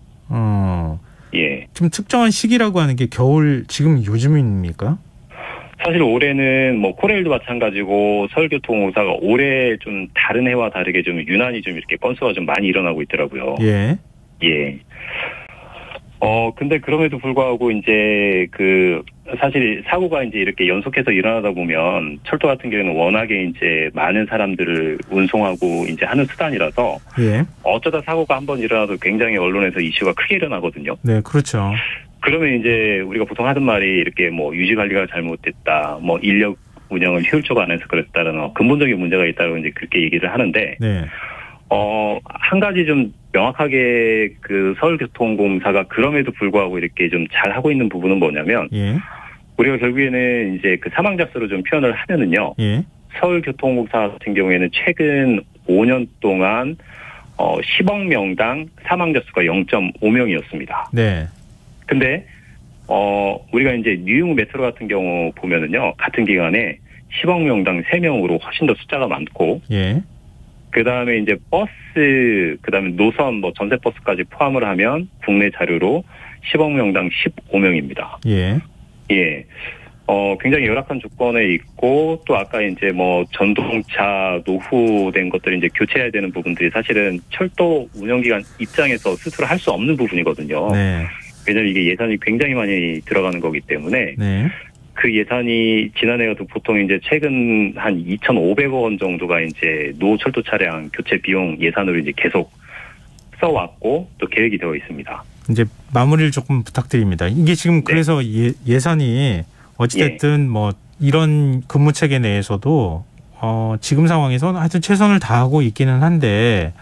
예. 좀 특정한 시기라고 하는 게 겨울 지금 요즘입니까? 사실 올해는 뭐 코레일도 마찬가지고 서울교통공사가 올해 좀 다른 해와 다르게 좀 유난히 좀 이렇게 건수가 좀 많이 일어나고 있더라고요. 예. 예. 근데 그럼에도 불구하고 이제 사실 사고가 이제 이렇게 연속해서 일어나다 보면 철도 같은 경우에는 워낙에 이제 많은 사람들을 운송하고 이제 하는 수단이라서 예. 어쩌다 사고가 한번 일어나도 굉장히 언론에서 이슈가 크게 일어나거든요. 네, 그렇죠. 그러면 이제 우리가 보통 하던 말이 이렇게 뭐 유지 관리가 잘못됐다, 뭐 인력 운영을 효율적으로 안 해서 그랬다라는 근본적인 문제가 있다고 이제 그렇게 얘기를 하는데, 네. 한 가지 좀 명확하게 그 서울교통공사가 그럼에도 불구하고 이렇게 좀 잘하고 있는 부분은 뭐냐면, 예. 우리가 결국에는 이제 그 사망자 수로 좀 표현을 하면은요, 예. 서울교통공사 같은 경우에는 최근 5년 동안 10억 명당 사망자 수가 0.5명이었습니다. 네. 근데 우리가 이제 뉴욕 메트로 같은 경우 보면은요, 같은 기간에 10억 명당 3명으로 훨씬 더 숫자가 많고, 예. 그 다음에 이제 버스, 그 다음에 노선, 뭐 전세버스까지 포함을 하면 국내 자료로 10억 명당 15명입니다. 예. 예. 굉장히 열악한 조건에 있고 또 아까 이제 뭐 전동차 노후된 것들이 이제 교체해야 되는 부분들이 사실은 철도 운영기관 입장에서 스스로 할 수 없는 부분이거든요. 네. 왜냐하면 이게 예산이 굉장히 많이 들어가는 거기 때문에 네. 그 예산이 지난해에도 보통 이제 최근 한 2,500억 원 정도가 이제 노철도 차량 교체 비용 예산으로 이제 계속 써왔고 또 계획이 되어 있습니다. 이제 마무리를 조금 부탁드립니다. 이게 지금 그래서 네. 예산이 어찌됐든 뭐 이런 근무 체계 내에서도 지금 상황에서는 하여튼 최선을 다하고 있기는 한데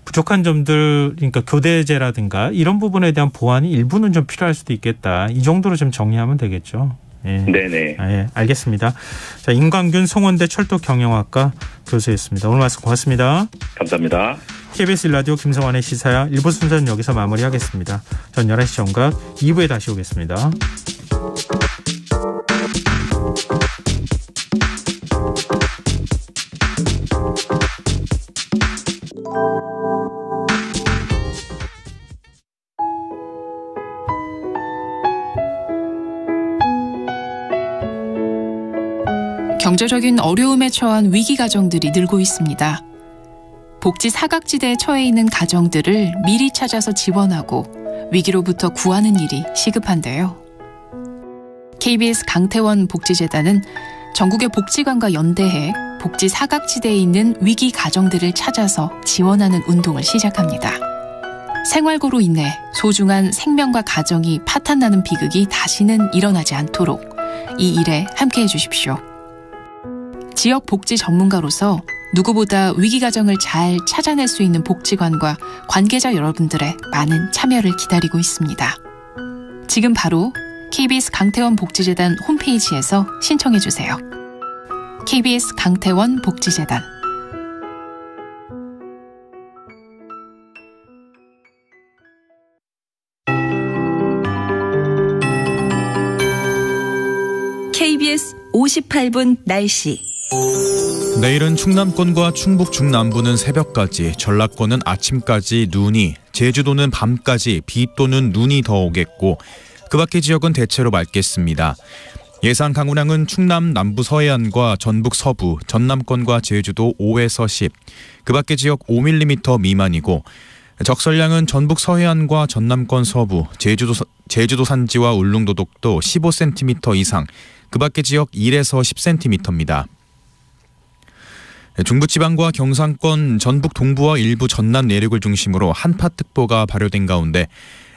부족한 점들 그러니까 교대제라든가 이런 부분에 대한 보완이 일부는 좀 필요할 수도 있겠다. 이 정도로 좀 정리하면 되겠죠. 예. 네네. 예, 알겠습니다. 자, 임광균 송원대 철도경영학과 교수였습니다. 오늘 말씀 고맙습니다. 감사합니다. KBS 1라디오 김성환의 시사야 1부 순서는 여기서 마무리하겠습니다. 전 11시 정각 2부에 다시 오겠습니다. 경제적인 어려움에 처한 위기 가정들이 늘고 있습니다. 복지 사각지대에 처해 있는 가정들을 미리 찾아서 지원하고 위기로부터 구하는 일이 시급한데요. KBS 강태원 복지재단은 전국의 복지관과 연대해 복지 사각지대에 있는 위기 가정들을 찾아서 지원하는 운동을 시작합니다. 생활고로 인해 소중한 생명과 가정이 파탄나는 비극이 다시는 일어나지 않도록 이 일에 함께해 주십시오. 지역 복지 전문가로서 누구보다 위기 가정을 잘 찾아낼 수 있는 복지관과 관계자 여러분들의 많은 참여를 기다리고 있습니다. 지금 바로 KBS 강태원 복지재단 홈페이지에서 신청해 주세요. KBS 강태원 복지재단. KBS 58분 날씨. 내일은 충남권과 충북 중남부는 새벽까지, 전라권은 아침까지 눈이, 제주도는 밤까지 비 또는 눈이 더 오겠고 그 밖의 지역은 대체로 맑겠습니다. 예상 강우량은 충남 남부 서해안과 전북 서부, 전남권과 제주도 5에서 10, 그 밖의 지역 5mm 미만이고 적설량은 전북 서해안과 전남권 서부, 제주도 산지와 울릉도독도 15cm 이상, 그 밖의 지역 1에서 10cm입니다. 중부지방과 경상권, 전북 동부와 일부 전남 내륙을 중심으로 한파특보가 발효된 가운데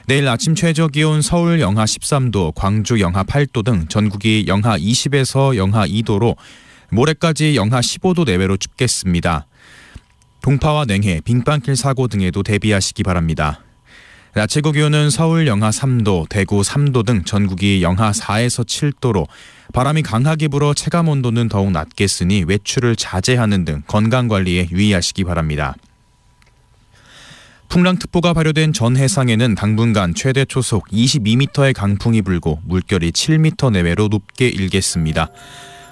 내일 아침 최저기온 서울 영하 13도, 광주 영하 8도 등 전국이 영하 20에서 영하 2도로 모레까지 영하 15도 내외로 춥겠습니다. 동파와 냉해, 빙판길 사고 등에도 대비하시기 바랍니다. 낮 최고 기온은 서울 영하 3도, 대구 3도 등 전국이 영하 4에서 7도로 바람이 강하게 불어 체감온도는 더욱 낮겠으니 외출을 자제하는 등 건강관리에 유의하시기 바랍니다. 풍랑특보가 발효된 전 해상에는 당분간 최대 초속 22m의 강풍이 불고 물결이 7m 내외로 높게 일겠습니다.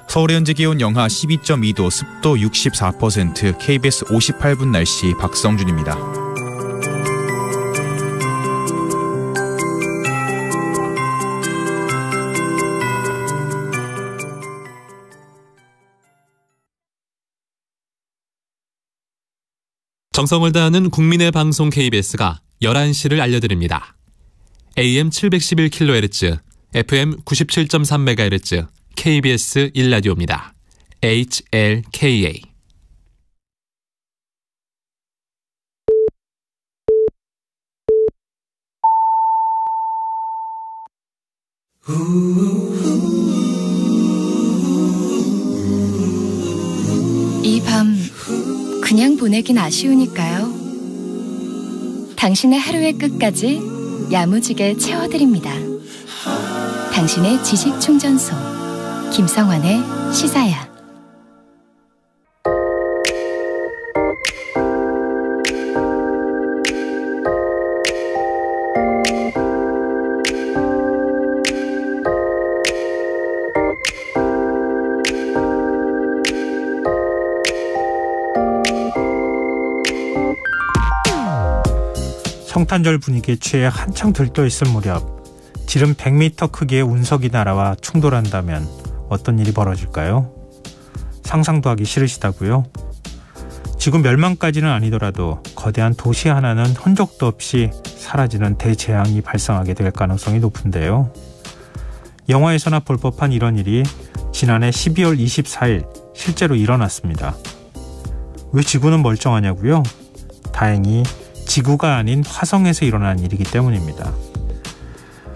서울의 현재 기온 영하 12.2도, 습도 64%, KBS 58분 날씨 박성준입니다. 정성을 다하는 국민의 방송 KBS가 11시를 알려드립니다. AM 711kHz, FM 97.3MHz, KBS 1라디오입니다. HLKA. 이 밤 그냥 보내긴 아쉬우니까요. 당신의 하루의 끝까지 야무지게 채워드립니다. 당신의 지식충전소 김성환의 시사야. 성탄절 분위기에 취해 한창 들떠있을 무렵 지름 100m 크기의 운석이 날아와 충돌한다면 어떤 일이 벌어질까요? 상상도 하기 싫으시다고요? 지구 멸망까지는 아니더라도 거대한 도시 하나는 흔적도 없이 사라지는 대재앙이 발생하게 될 가능성이 높은데요. 영화에서나 볼 법한 이런 일이 지난해 12월 24일 실제로 일어났습니다. 왜 지구는 멀쩡하냐고요? 다행히 지구가 아닌 화성에서 일어난 일이기 때문입니다.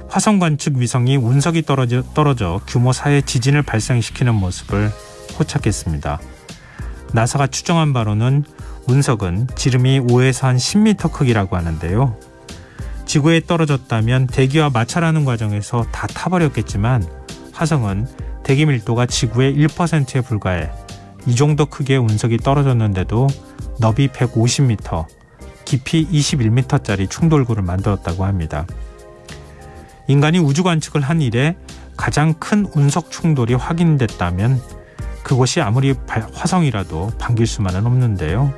화성 관측 위성이 운석이 떨어져 규모 4의 지진을 발생시키는 모습을 포착했습니다. 나사가 추정한 바로는 운석은 지름이 5에서 한 10m 크기라고 하는데요. 지구에 떨어졌다면 대기와 마찰하는 과정에서 다 타버렸겠지만 화성은 대기 밀도가 지구의 1%에 불과해 이 정도 크기의 운석이 떨어졌는데도 너비 150m, 깊이 21m짜리 충돌구를 만들었다고 합니다. 인간이 우주 관측을 한 이래 가장 큰 운석 충돌이 확인됐다면 그것이 아무리 화성이라도 반길 수만은 없는데요.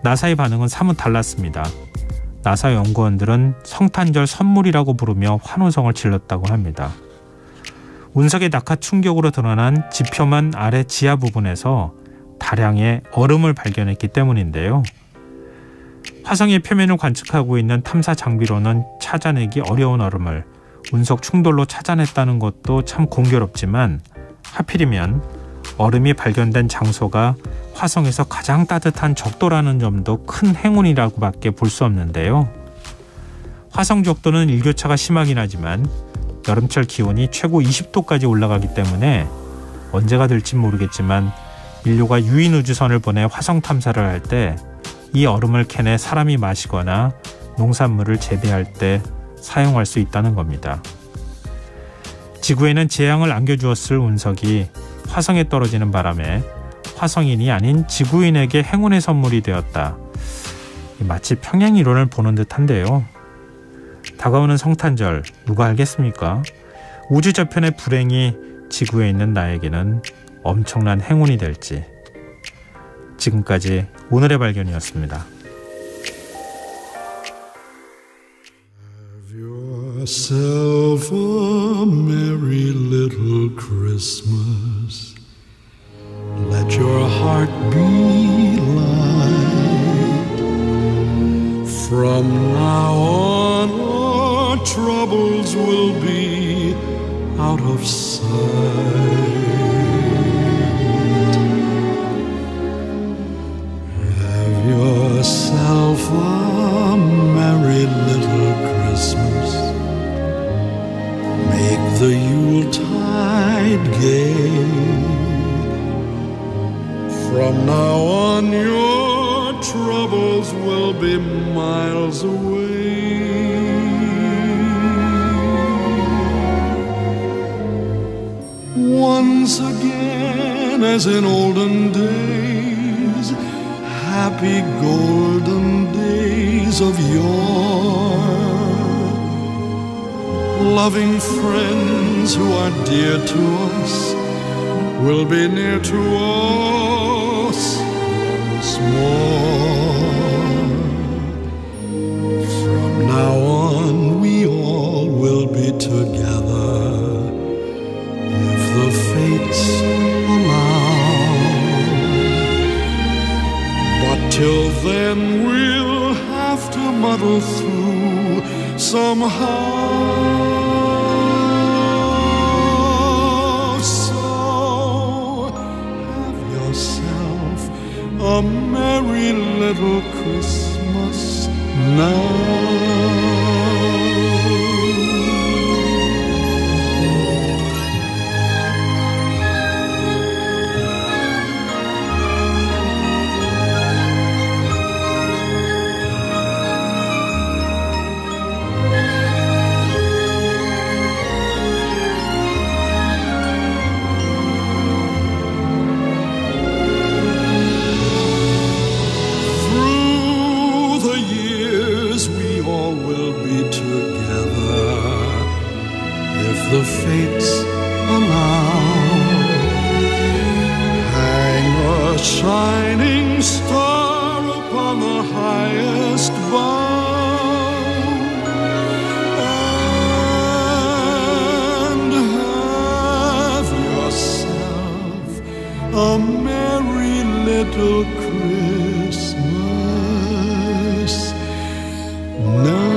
나사의 반응은 사뭇 달랐습니다. 나사 연구원들은 성탄절 선물이라고 부르며 환호성을 질렀다고 합니다. 운석의 낙하 충격으로 드러난 지표면 아래 지하 부분에서 다량의 얼음을 발견했기 때문인데요. 화성의 표면을 관측하고 있는 탐사 장비로는 찾아내기 어려운 얼음을 운석 충돌로 찾아냈다는 것도 참 공교롭지만 하필이면 얼음이 발견된 장소가 화성에서 가장 따뜻한 적도라는 점도 큰 행운이라고밖에 볼 수 없는데요. 화성 적도는 일교차가 심하긴 하지만 여름철 기온이 최고 20도까지 올라가기 때문에 언제가 될진 모르겠지만 인류가 유인 우주선을 보내 화성 탐사를 할 때 이 얼음을 캔에 사람이 마시거나 농산물을 재배할 때 사용할 수 있다는 겁니다. 지구에는 재앙을 안겨주었을 운석이 화성에 떨어지는 바람에 화성인이 아닌 지구인에게 행운의 선물이 되었다. 마치 평행 이론을 보는 듯한데요. 다가오는 성탄절 누가 알겠습니까? 우주 저편의 불행이 지구에 있는 나에게는 엄청난 행운이 될지. 지금까지 오늘의 발견이었습니다. Have yourself a merry little Christmas. Let your heart be light. From now on our troubles will be out of sight. Have yourself a merry little Christmas. Make the Yuletide gay. From now on your troubles will be miles away. Once again, as in olden days, happy golden days of yore. Loving friends who are dear to us will be near to us once more. From now on we all will be together if the fates allow. But till then we'll have to muddle through somehow. A merry little Christmas now. The fates allow. Hang a shining star upon the highest bough, and have little Christmas now.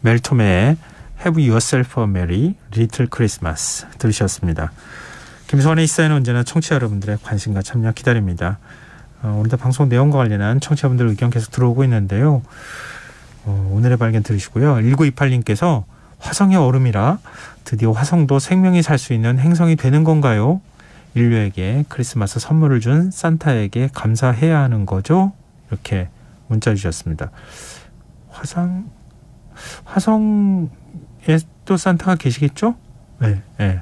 멜톰의 Have Yourself a Merry Little Christmas 들으셨습니다. 김성환의 시사회는 언제나 청취자 여러분들의 관심과 참여 기다립니다. 오늘도 방송 내용과 관련한 청취자분들 의견 계속 들어오고 있는데요. 오늘의 발견 들으시고요. 1928님께서 화성의 얼음이라 드디어 화성도 생명이 살 수 있는 행성이 되는 건가요? 인류에게 크리스마스 선물을 준 산타에게 감사해야 하는 거죠? 이렇게 문자 주셨습니다. 화성에 또 산타가 계시겠죠? 네, 네.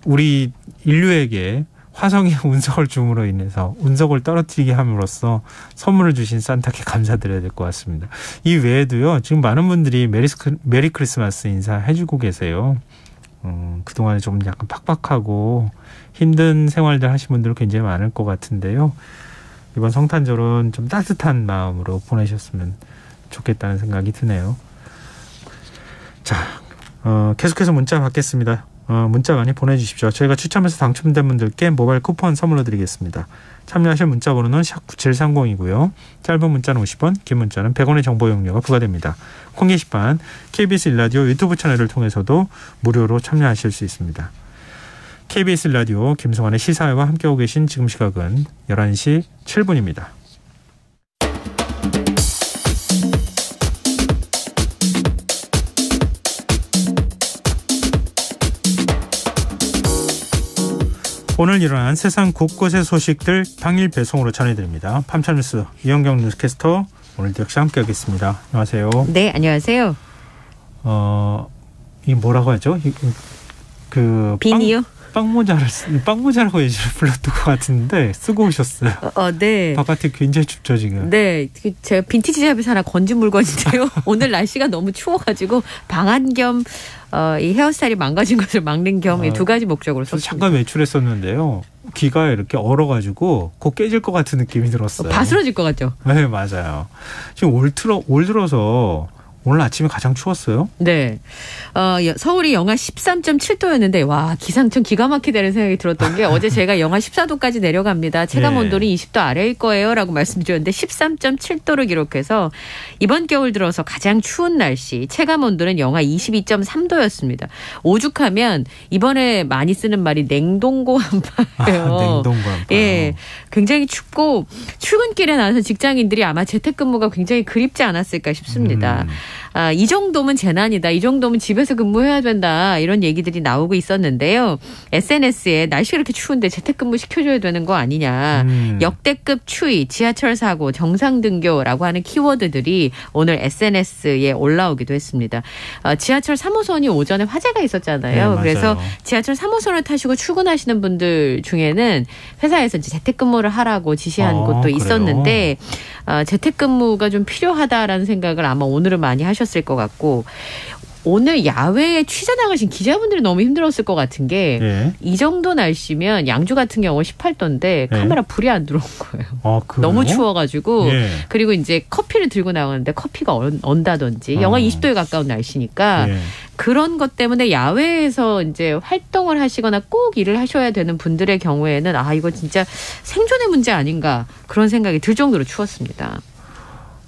우리 인류에게 화성의 운석을 줌으로 인해서 운석을 떨어뜨리게 함으로써 선물을 주신 산타께 감사드려야 될 것 같습니다. 이 외에도요, 지금 많은 분들이 메리 크리스마스 인사해주고 계세요. 그동안에 좀 약간 팍팍하고 힘든 생활들 하신 분들 굉장히 많을 것 같은데요. 이번 성탄절은 좀 따뜻한 마음으로 보내셨으면 좋겠다는 생각이 드네요. 자, 계속해서 문자 받겠습니다. 문자 많이 보내주십시오. 저희가 추첨해서 당첨된 분들께 모바일 쿠폰 선물로 드리겠습니다. 참여하실 문자 번호는 샵9730이고요. 짧은 문자는 50원, 긴 문자는 100원의 정보 이용료가 부과됩니다. 콩 게시판, KBS 1라디오 유튜브 채널을 통해서도 무료로 참여하실 수 있습니다. KBS 1라디오 김성환의 시사회와 함께하고 계신 지금 시각은 11시 7분입니다. 오늘 일어난 세상 곳곳의 소식들 당일 배송으로 전해드립니다. 밤차뉴스 이현경 뉴스캐스터 오늘도 역시 함께하겠습니다. 안녕하세요. 네, 안녕하세요. 이 뭐라고 하죠? 비니요? 빵모자라고 예전에 불렀던 것 같은데 쓰고 오셨어요. 네. 바깥에 굉장히 춥죠 지금. 네, 제가 빈티지 샵에서 하나 건진 물건인데요. 오늘 날씨가 너무 추워가지고 방한 겸 이 헤어스타일이 망가진 것을 막는 겸 두 가지 목적으로 썼습니다. 잠깐 외출했었는데요. 귀가 이렇게 얼어가지고 곧 깨질 것 같은 느낌이 들었어요. 바스러질 것 같죠? 네, 맞아요. 지금 올 들어서 오늘 아침에 가장 추웠어요? 네. 서울이 영하 13.7도였는데 와 기상청 기가 막히다는 생각이 들었던 게 어제 제가 영하 14도까지 내려갑니다. 체감온도는 20도 아래일 거예요 라고 말씀드렸는데 13.7도를 기록해서 이번 겨울 들어서 가장 추운 날씨 체감온도는 영하 22.3도였습니다. 오죽하면 이번에 많이 쓰는 말이 냉동고 한파예요. 냉동고 한파. 예, 굉장히 춥고 출근길에 나와서 직장인들이 아마 재택근무가 굉장히 그립지 않았을까 싶습니다. 이 정도면 재난이다. 이 정도면 집에서 근무해야 된다. 이런 얘기들이 나오고 있었는데요. SNS에 날씨가 이렇게 추운데 재택근무 시켜줘야 되는 거 아니냐. 역대급 추위, 지하철 사고, 정상등교라고 하는 키워드들이 오늘 SNS에 올라오기도 했습니다. 지하철 3호선이 오전에 화재가 있었잖아요. 네, 그래서 지하철 3호선을 타시고 출근하시는 분들 중에는 회사에서 이제 재택근무를 하라고 지시한 곳도 있었는데 재택근무가 좀 필요하다라는 생각을 아마 오늘은 많이 하셨을 것 같고 오늘 야외에 취재 나가신 기자분들이 너무 힘들었을 것 같은 게 이 정도 날씨면 양주 같은 경우 18도인데 카메라 불이 안 들어온 거예요. 너무 추워가지고 그리고 이제 커피를 들고 나가는데 커피가 언다든지 영하 20도에 가까운 날씨니까 그런 것 때문에 야외에서 이제 활동을 하시거나 꼭 일을 하셔야 되는 분들의 경우에는 이거 진짜 생존의 문제 아닌가 그런 생각이 들 정도로 추웠습니다.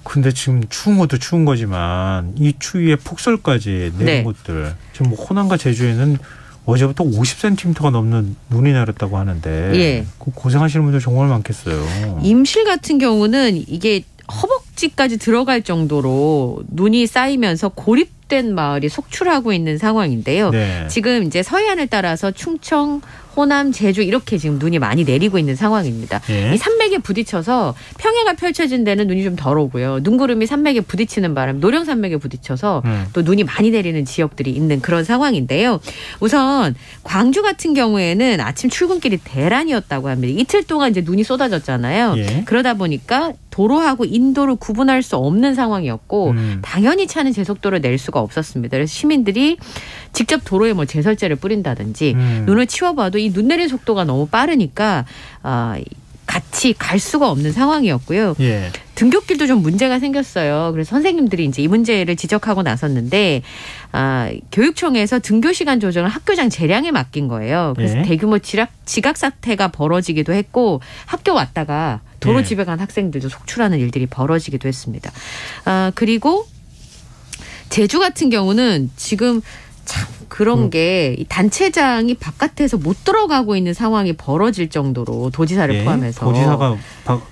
근데 지금 추운 것도 추운 거지만 이 추위에 폭설까지 내린 곳들 지금 뭐 호남과 제주에는 어제부터 50cm가 넘는 눈이 내렸다고 하는데 고생하시는 분들 정말 많겠어요. 임실 같은 경우는 이게 허벅지까지 들어갈 정도로 눈이 쌓이면서 고립된 마을이 속출하고 있는 상황인데요. 지금 이제 서해안을 따라서 충청, 호남, 제주 이렇게 지금 눈이 많이 내리고 있는 상황입니다. 이 산맥에 부딪혀서 평해가 펼쳐진 데는 눈이 좀 덜 오고요. 눈구름이 산맥에 부딪히는 바람, 노령산맥에 부딪혀서 또 눈이 많이 내리는 지역들이 있는 그런 상황인데요. 우선 광주 같은 경우에는 아침 출근길이 대란이었다고 합니다. 이틀 동안 이제 눈이 쏟아졌잖아요. 그러다 보니까 도로하고 인도를 구분할 수 없는 상황이었고 당연히 차는 제속도를 낼 수가 없었습니다. 그래서 시민들이 직접 도로에 뭐 제설제를 뿌린다든지 눈을 치워봐도 이 눈 내리는 속도가 너무 빠르니까 같이 갈 수가 없는 상황이었고요. 예. 등굣길도 좀 문제가 생겼어요. 그래서 선생님들이 이제 이 문제를 지적하고 나섰는데 교육청에서 등교 시간 조정을 학교장 재량에 맡긴 거예요. 그래서 대규모 지각 사태가 벌어지기도 했고 학교 왔다가 도로 집에 간 학생들도 속출하는 일들이 벌어지기도 했습니다. 그리고 제주 같은 경우는 지금 참 그런 게 단체장이 바깥에서 못 들어가고 있는 상황이 벌어질 정도로 도지사를 포함해서. 도지사가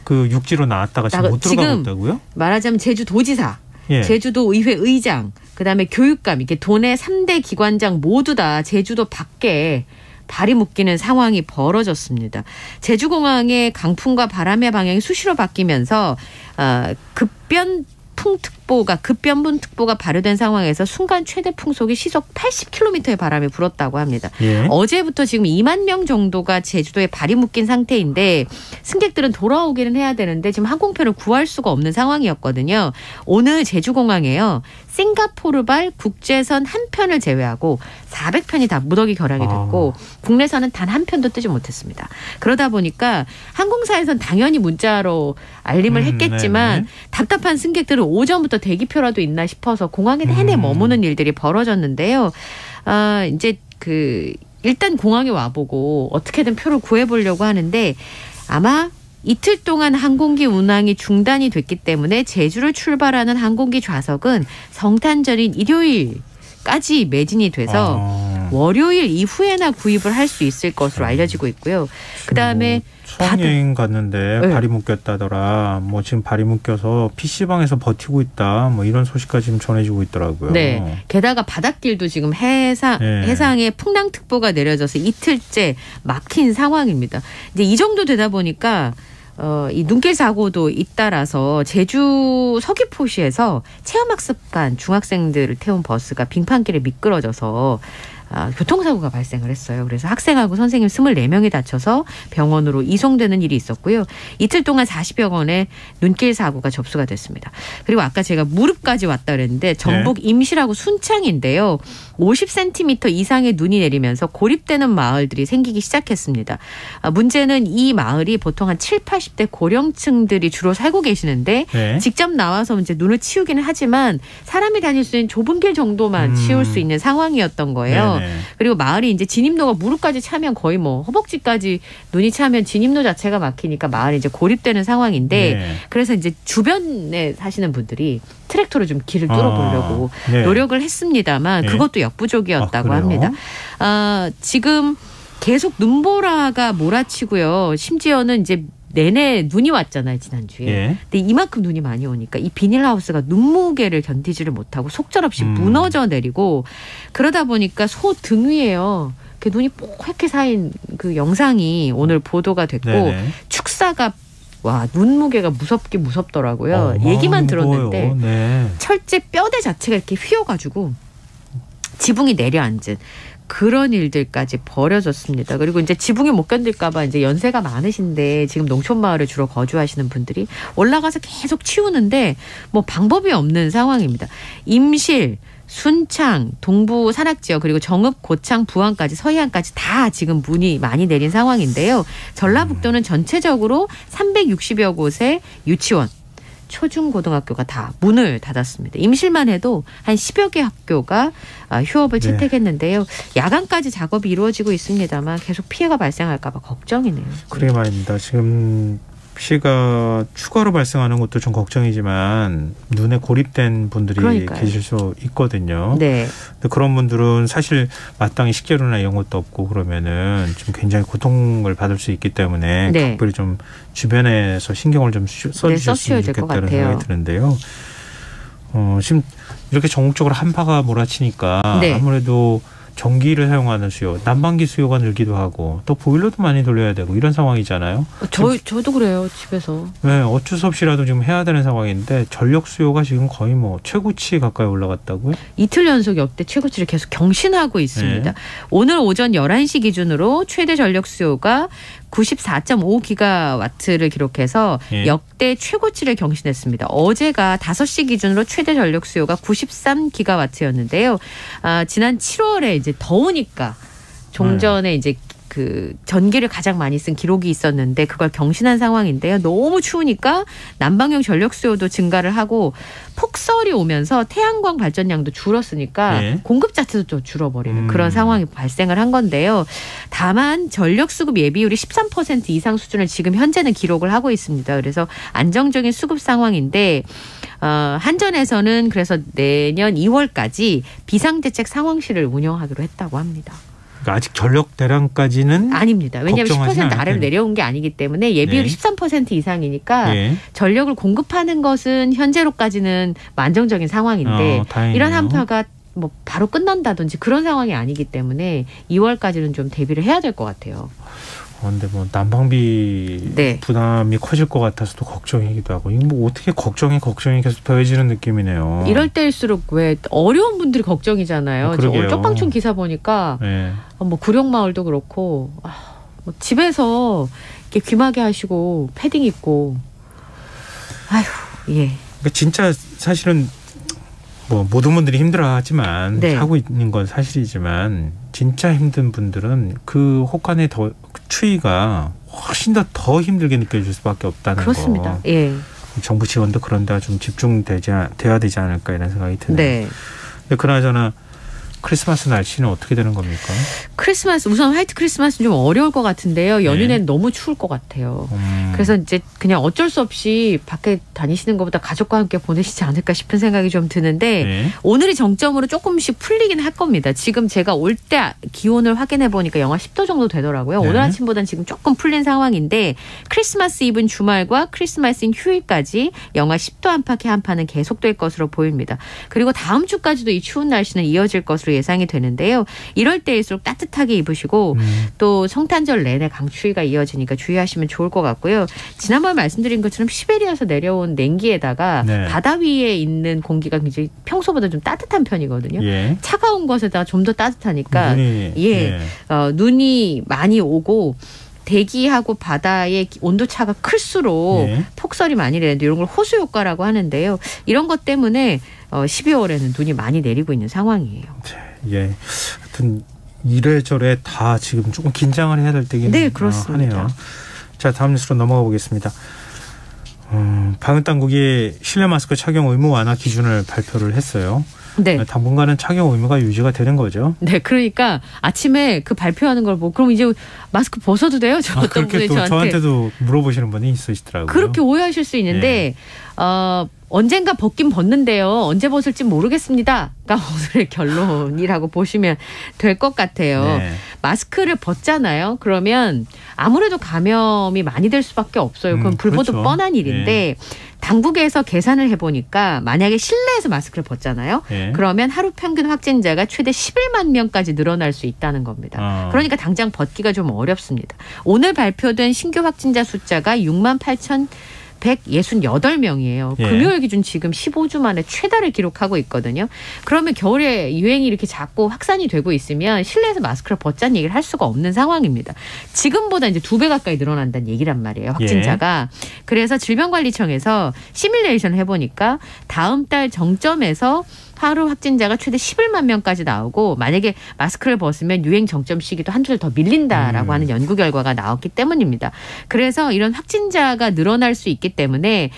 그 육지로 나왔다가 지금 못 들어가고 있다고요? 말하자면 제주도지사, 제주도 의회 의장, 그다음에 교육감, 이렇게 도내 3대 기관장 모두 다 제주도 밖에 발이 묶이는 상황이 벌어졌습니다. 제주공항의 강풍과 바람의 방향이 수시로 바뀌면서 급변분특보가 발효된 상황에서 순간 최대 풍속이 시속 80km의 바람이 불었다고 합니다. 어제부터 지금 2만 명 정도가 제주도에 발이 묶인 상태인데 승객들은 돌아오기는 해야 되는데 지금 항공편을 구할 수가 없는 상황이었거든요. 오늘 제주공항에요. 싱가포르발 국제선 한 편을 제외하고 400편이 다 무더기 결항이 됐고 국내선은 단 한 편도 뜨지 못했습니다. 그러다 보니까 항공사에서는 당연히 문자로 알림을 했겠지만 답답한 승객들은 오전부터 대기표라도 있나 싶어서 공항에 내내 머무는 일들이 벌어졌는데요. 이제 일단 공항에 와보고 어떻게든 표를 구해보려고 하는데 아마 이틀 동안 항공기 운항이 중단이 됐기 때문에 제주를 출발하는 항공기 좌석은 성탄절인 일요일까지 매진이 돼서 월요일 이후에나 구입을 할 수 있을 것으로 알려지고 있고요. 그다음에 수학여행 갔는데 발이 묶였다더라. 뭐 지금 발이 묶여서 PC방에서 버티고 있다. 뭐 이런 소식까지 지금 전해지고 있더라고요. 네. 게다가 바닷길도 지금 해상에 풍랑특보가 내려져서 이틀째 막힌 상황입니다. 이제 이 정도 되다 보니까 이 눈길 사고도 잇따라서 제주 서귀포시에서 체험학습간 중학생들을 태운 버스가 빙판길에 미끄러져서 교통사고가 발생을 했어요. 그래서 학생하고 선생님 24명이 다쳐서 병원으로 이송되는 일이 있었고요. 이틀 동안 40여 건의 눈길 사고가 접수가 됐습니다. 그리고 아까 제가 무릎까지 왔다 그랬는데 전북 임실하고 순창인데요. 50cm 이상의 눈이 내리면서 고립되는 마을들이 생기기 시작했습니다. 문제는 이 마을이 보통 한 7, 80대 고령층들이 주로 살고 계시는데 직접 나와서 이제 눈을 치우기는 하지만 사람이 다닐 수 있는 좁은 길 정도만 치울 수 있는 상황이었던 거예요. 그리고 마을이 이제 진입로가 무릎까지 차면 거의 뭐 허벅지까지 눈이 차면 진입로 자체가 막히니까 마을이 이제 고립되는 상황인데 그래서 이제 주변에 사시는 분들이 트랙터로 좀 길을 뚫어보려고 노력을 했습니다만 그것도 역부족이었다고 합니다. 지금 계속 눈보라가 몰아치고요. 심지어는 이제 내내 눈이 왔잖아요, 지난주에. 근데 이만큼 눈이 많이 오니까 이 비닐하우스가 눈무게를 견디지를 못하고 속절없이 무너져 내리고 그러다 보니까 소 등 위에요. 그 눈이 뽀얗게 쌓인 그 영상이 오늘 보도가 됐고 축사가 눈무게가 무섭더라고요. 얘기만 들었는데 철제 뼈대 자체가 이렇게 휘어가지고 지붕이 내려앉은 그런 일들까지 벌어졌습니다. 그리고 이제 지붕이 못 견딜까 봐 이제 연세가 많으신데 지금 농촌 마을에 주로 거주하시는 분들이 올라가서 계속 치우는데 뭐 방법이 없는 상황입니다. 임실, 순창, 동부 산악지역 그리고 정읍, 고창, 부안까지 서해안까지 다 지금 눈이 많이 내린 상황인데요. 전라북도는 전체적으로 360여 곳의 유치원, 초중고등학교가 다 문을 닫았습니다. 임실만 해도 한 10여 개 학교가 휴업을 채택했는데요. 야간까지 작업이 이루어지고 있습니다만 계속 피해가 발생할까 봐 걱정이네요. 그래 말입니다. 지금 피해가 추가로 발생하는 것도 좀 걱정이지만 눈에 고립된 분들이 계실 수 있거든요. 근데 그런 분들은 사실 마땅히 식재료나 이런 것도 없고 그러면은 좀 굉장히 고통을 받을 수 있기 때문에 특별히 좀 주변에서 신경을 좀 써주셨으면 좋겠다는 생각이 드는데요. 지금 이렇게 전국적으로 한파가 몰아치니까 아무래도 전기를 사용하는 수요, 난방기 수요가 늘기도 하고 또 보일러도 많이 돌려야 되고 이런 상황이잖아요. 저도 그래요, 집에서. 네, 어쩔 수 없이라도 지금 해야 되는 상황인데 전력 수요가 지금 거의 뭐 최고치 가까이 올라갔다고요? 이틀 연속 역대 최고치를 계속 경신하고 있습니다. 오늘 오전 11시 기준으로 최대 전력 수요가 94.5기가와트를 기록해서 예. 역대 최고치를 경신했습니다. 어제가 5시 기준으로 최대 전력 수요가 93기가와트였는데요. 지난 7월에 이제 더우니까 종전에 이제 그 전기를 가장 많이 쓴 기록이 있었는데 그걸 경신한 상황인데요. 너무 추우니까 난방용 전력 수요도 증가를 하고 폭설이 오면서 태양광 발전량도 줄었으니까 네. 공급 자체도 좀 줄어버리는 그런 상황이 발생을 한 건데요. 다만 전력 수급 예비율이 13% 이상 수준을 지금 현재는 기록을 하고 있습니다. 그래서 안정적인 수급 상황인데 한전에서는 그래서 내년 2월까지 비상대책 상황실을 운영하기로 했다고 합니다. 아직 전력 대량까지는 아닙니다. 왜냐하면 10% 아래로 않을 내려온 게 아니기 때문에 예비율이 네. 13% 이상이니까 네. 전력을 공급하는 것은 현재로까지는 안정적인 상황인데 이런 한파가 뭐 바로 끝난다든지 그런 상황이 아니기 때문에 2월까지는 좀 대비를 해야 될 것 같아요. 그런데 뭐 난방비 네. 부담이 커질 것 같아서도 걱정이기도 하고 이거 뭐 어떻게 걱정이 계속 더해지는 느낌이네요. 이럴 때일수록 왜 어려운 분들이 걱정이잖아요. 오늘 쪽방촌 기사 보니까 네. 뭐 구룡마을도 그렇고 뭐 집에서 이렇게 귀마개 하시고 패딩 입고 아휴 예. 그러니까 진짜 사실은 뭐 모든 분들이 힘들어하지만 네. 하고 있는 건 사실이지만 진짜 힘든 분들은 그 혹한의 추위가 훨씬 더 힘들게 느껴질 수밖에 없다는 그렇습니다. 거. 예. 정부 지원도 그런 데가 좀 돼야 되지 않을까 이런 생각이 드네요. 네. 근데 그나저나 크리스마스 날씨는 어떻게 되는 겁니까? 크리스마스 우선 화이트 크리스마스는 좀 어려울 것 같은데요. 연휴는 너무 추울 것 같아요. 그래서 이제 그냥 어쩔 수 없이 밖에 다니시는 것보다 가족과 함께 보내시지 않을까 싶은 생각이 좀 드는데 네. 오늘이 정점으로 조금씩 풀리긴 할 겁니다. 지금 제가 올 때 기온을 확인해 보니까 영하 10도 정도 되더라고요. 네. 오늘 아침보다는 지금 조금 풀린 상황인데 크리스마스 이브는 주말과 크리스마스인 휴일까지 영하 10도 안팎의 한파는 계속될 것으로 보입니다. 그리고 다음 주까지도 이 추운 날씨는 이어질 것으로 예상이 되는데요. 이럴 때일수록 따뜻하게 입으시고 또 성탄절 내내 강추위가 이어지니까 주의하시면 좋을 것 같고요. 지난번에 말씀드린 것처럼 시베리아에서 내려온 냉기에다가 네. 바다 위에 있는 공기가 굉장히 평소보다 좀 따뜻한 편이거든요. 예. 차가운 것에다가 좀 더 따뜻하니까 눈이 많이 오고 대기하고 바다의 온도 차가 클수록 폭설이 많이 내는데 이런 걸 호수 효과라고 하는데요. 이런 것 때문에 12월에는 눈이 많이 내리고 있는 상황이에요. 예, 하여튼 이래저래 다 지금 조금 긴장을 해야 될 때긴 네, 그렇습니다. 하네요. 자, 다음 뉴스로 넘어가 보겠습니다. 방역 당국이 실내 마스크 착용 의무 완화 기준을 발표를 했어요. 네. 당분간은 착용 의무가 유지가 되는 거죠. 네, 그러니까 아침에 그 발표하는 걸 보고 그럼 이제 마스크 벗어도 돼요? 어떤 분이 저한테도 물어보시는 분이 있으시더라고요. 그렇게 오해하실 수 있는데 언젠가 벗긴 벗는데요. 언제 벗을지 모르겠습니다가 오늘의 결론이라고 보시면 될 것 같아요. 네. 마스크를 벗잖아요. 그러면 아무래도 감염이 많이 될 수밖에 없어요. 그건 불보듯 그렇죠. 뻔한 일인데 당국에서 계산을 해보니까 만약에 실내에서 마스크를 벗잖아요. 그러면 하루 평균 확진자가 최대 11만 명까지 늘어날 수 있다는 겁니다. 그러니까 당장 벗기가 좀 어렵습니다. 오늘 발표된 신규 확진자 숫자가 6만 8,168명이에요. 금요일 기준 지금 15주 만에 최다를 기록하고 있거든요. 그러면 겨울에 유행이 이렇게 자꾸 확산이 되고 있으면 실내에서 마스크를 벗자는 얘기를 할 수가 없는 상황입니다. 지금보다 이제 2배 가까이 늘어난다는 얘기란 말이에요. 확진자가. 그래서 질병관리청에서 시뮬레이션을 해보니까 다음 달 정점에서 하루 확진자가 최대 11만 명까지 나오고 만약에 마스크를 벗으면 유행 정점 시기도 한 줄 더 밀린다라고 하는 연구 결과가 나왔기 때문입니다. 그래서 이런 확진자가 늘어날 수 있기 때문에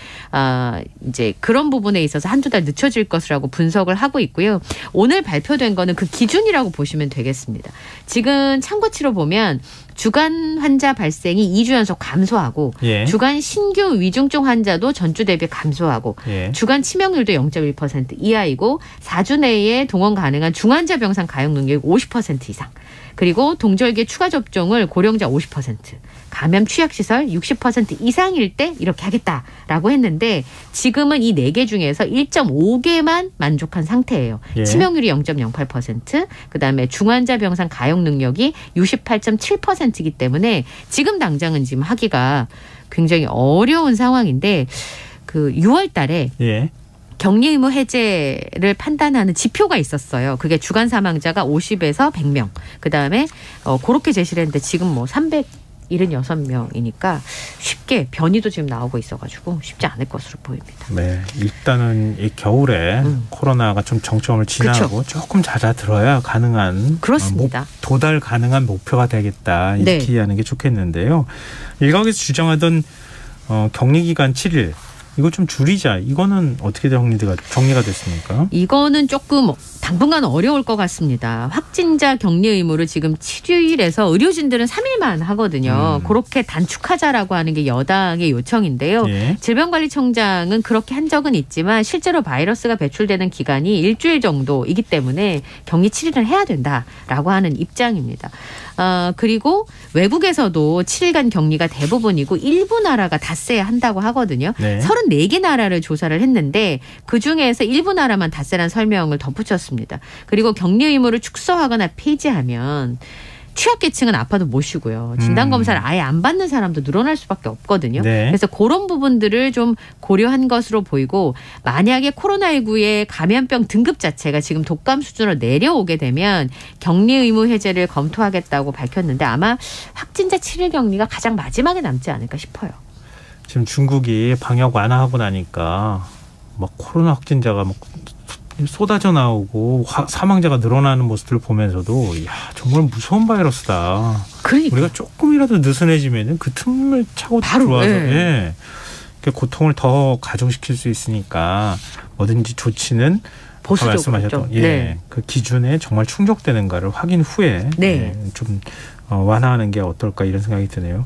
이제 그런 부분에 있어서 한두 달 늦춰질 것이라고 분석을 하고 있고요. 오늘 발표된 거는 그 기준이라고 보시면 되겠습니다. 지금 참고치로 보면 주간 환자 발생이 2주 연속 감소하고 주간 신규 위중증 환자도 전주 대비 감소하고 주간 치명률도 0.1% 이하이고 4주 내에 동원 가능한 중환자 병상 가용 능력이 50% 이상 그리고 동절기에 추가 접종을 고령자 50%, 감염 취약시설 60% 이상일 때 이렇게 하겠다라고 했는데 지금은 이 4개 중에서 1.5개만 만족한 상태예요. 치명률이 0.08%, 그다음에 중환자 병상 가용 능력이 68.7%이기 때문에 지금 당장은 지금 하기가 굉장히 어려운 상황인데 그 6월 달에 격리 의무 해제를 판단하는 지표가 있었어요. 그게 주간 사망자가 50에서 100명. 그다음에 그렇게 제시를 했는데 지금 뭐 300 76명이니까 쉽게 변이도 지금 나오고 있어가지고 쉽지 않을 것으로 보입니다. 네, 일단은 이 겨울에 코로나가 좀 정점을 지나고 그쵸? 조금 잦아들어야 가능한 그렇습니다. 도달 가능한 목표가 되겠다 이렇게 네. 이해하는 게 좋겠는데요. 일각에서 주장하던 격리기간 7일 이거 좀 줄이자. 이거는 어떻게 정리가 됐습니까? 이거는 조금 당분간 어려울 것 같습니다. 확진자 격리 의무를 지금 7일에서 의료진들은 3일만 하거든요. 그렇게 단축하자라고 하는 게 여당의 요청인데요. 예. 질병관리청장은 그렇게 한 적은 있지만 실제로 바이러스가 배출되는 기간이 일주일 정도이기 때문에 격리 7일은 해야 된다라고 하는 입장입니다. 그리고 외국에서도 7일간 격리가 대부분이고 일부 나라가 닷새 한다고 하거든요. 네. 34개 나라를 조사를 했는데 그중에서 일부 나라만 닷새란 설명을 덧붙였습니다. 그리고 격리 의무를 축소하거나 폐지하면 취약계층은 아파도 못 쉬고요. 진단검사를 아예 안 받는 사람도 늘어날 수밖에 없거든요. 네. 그래서 그런 부분들을 좀 고려한 것으로 보이고 만약에 코로나19의 감염병 등급 자체가 지금 독감 수준으로 내려오게 되면 격리 의무 해제를 검토하겠다고 밝혔는데 아마 확진자 7일 격리가 가장 마지막에 남지 않을까 싶어요. 지금 중국이 방역 완화하고 나니까 막 코로나 확진자가 막 쏟아져 나오고 사망자가 늘어나는 모습들을 보면서도 야 정말 무서운 바이러스다. 그러니까. 우리가 조금이라도 느슨해지면 그 틈을 차고 바로, 들어와서 예. 고통을 더 가중시킬 수 있으니까 뭐든지 조치는 보수적으로 말씀하셨던 네. 그 기준에 정말 충족되는가를 확인 후에 네. 좀 완화하는 게 어떨까 이런 생각이 드네요.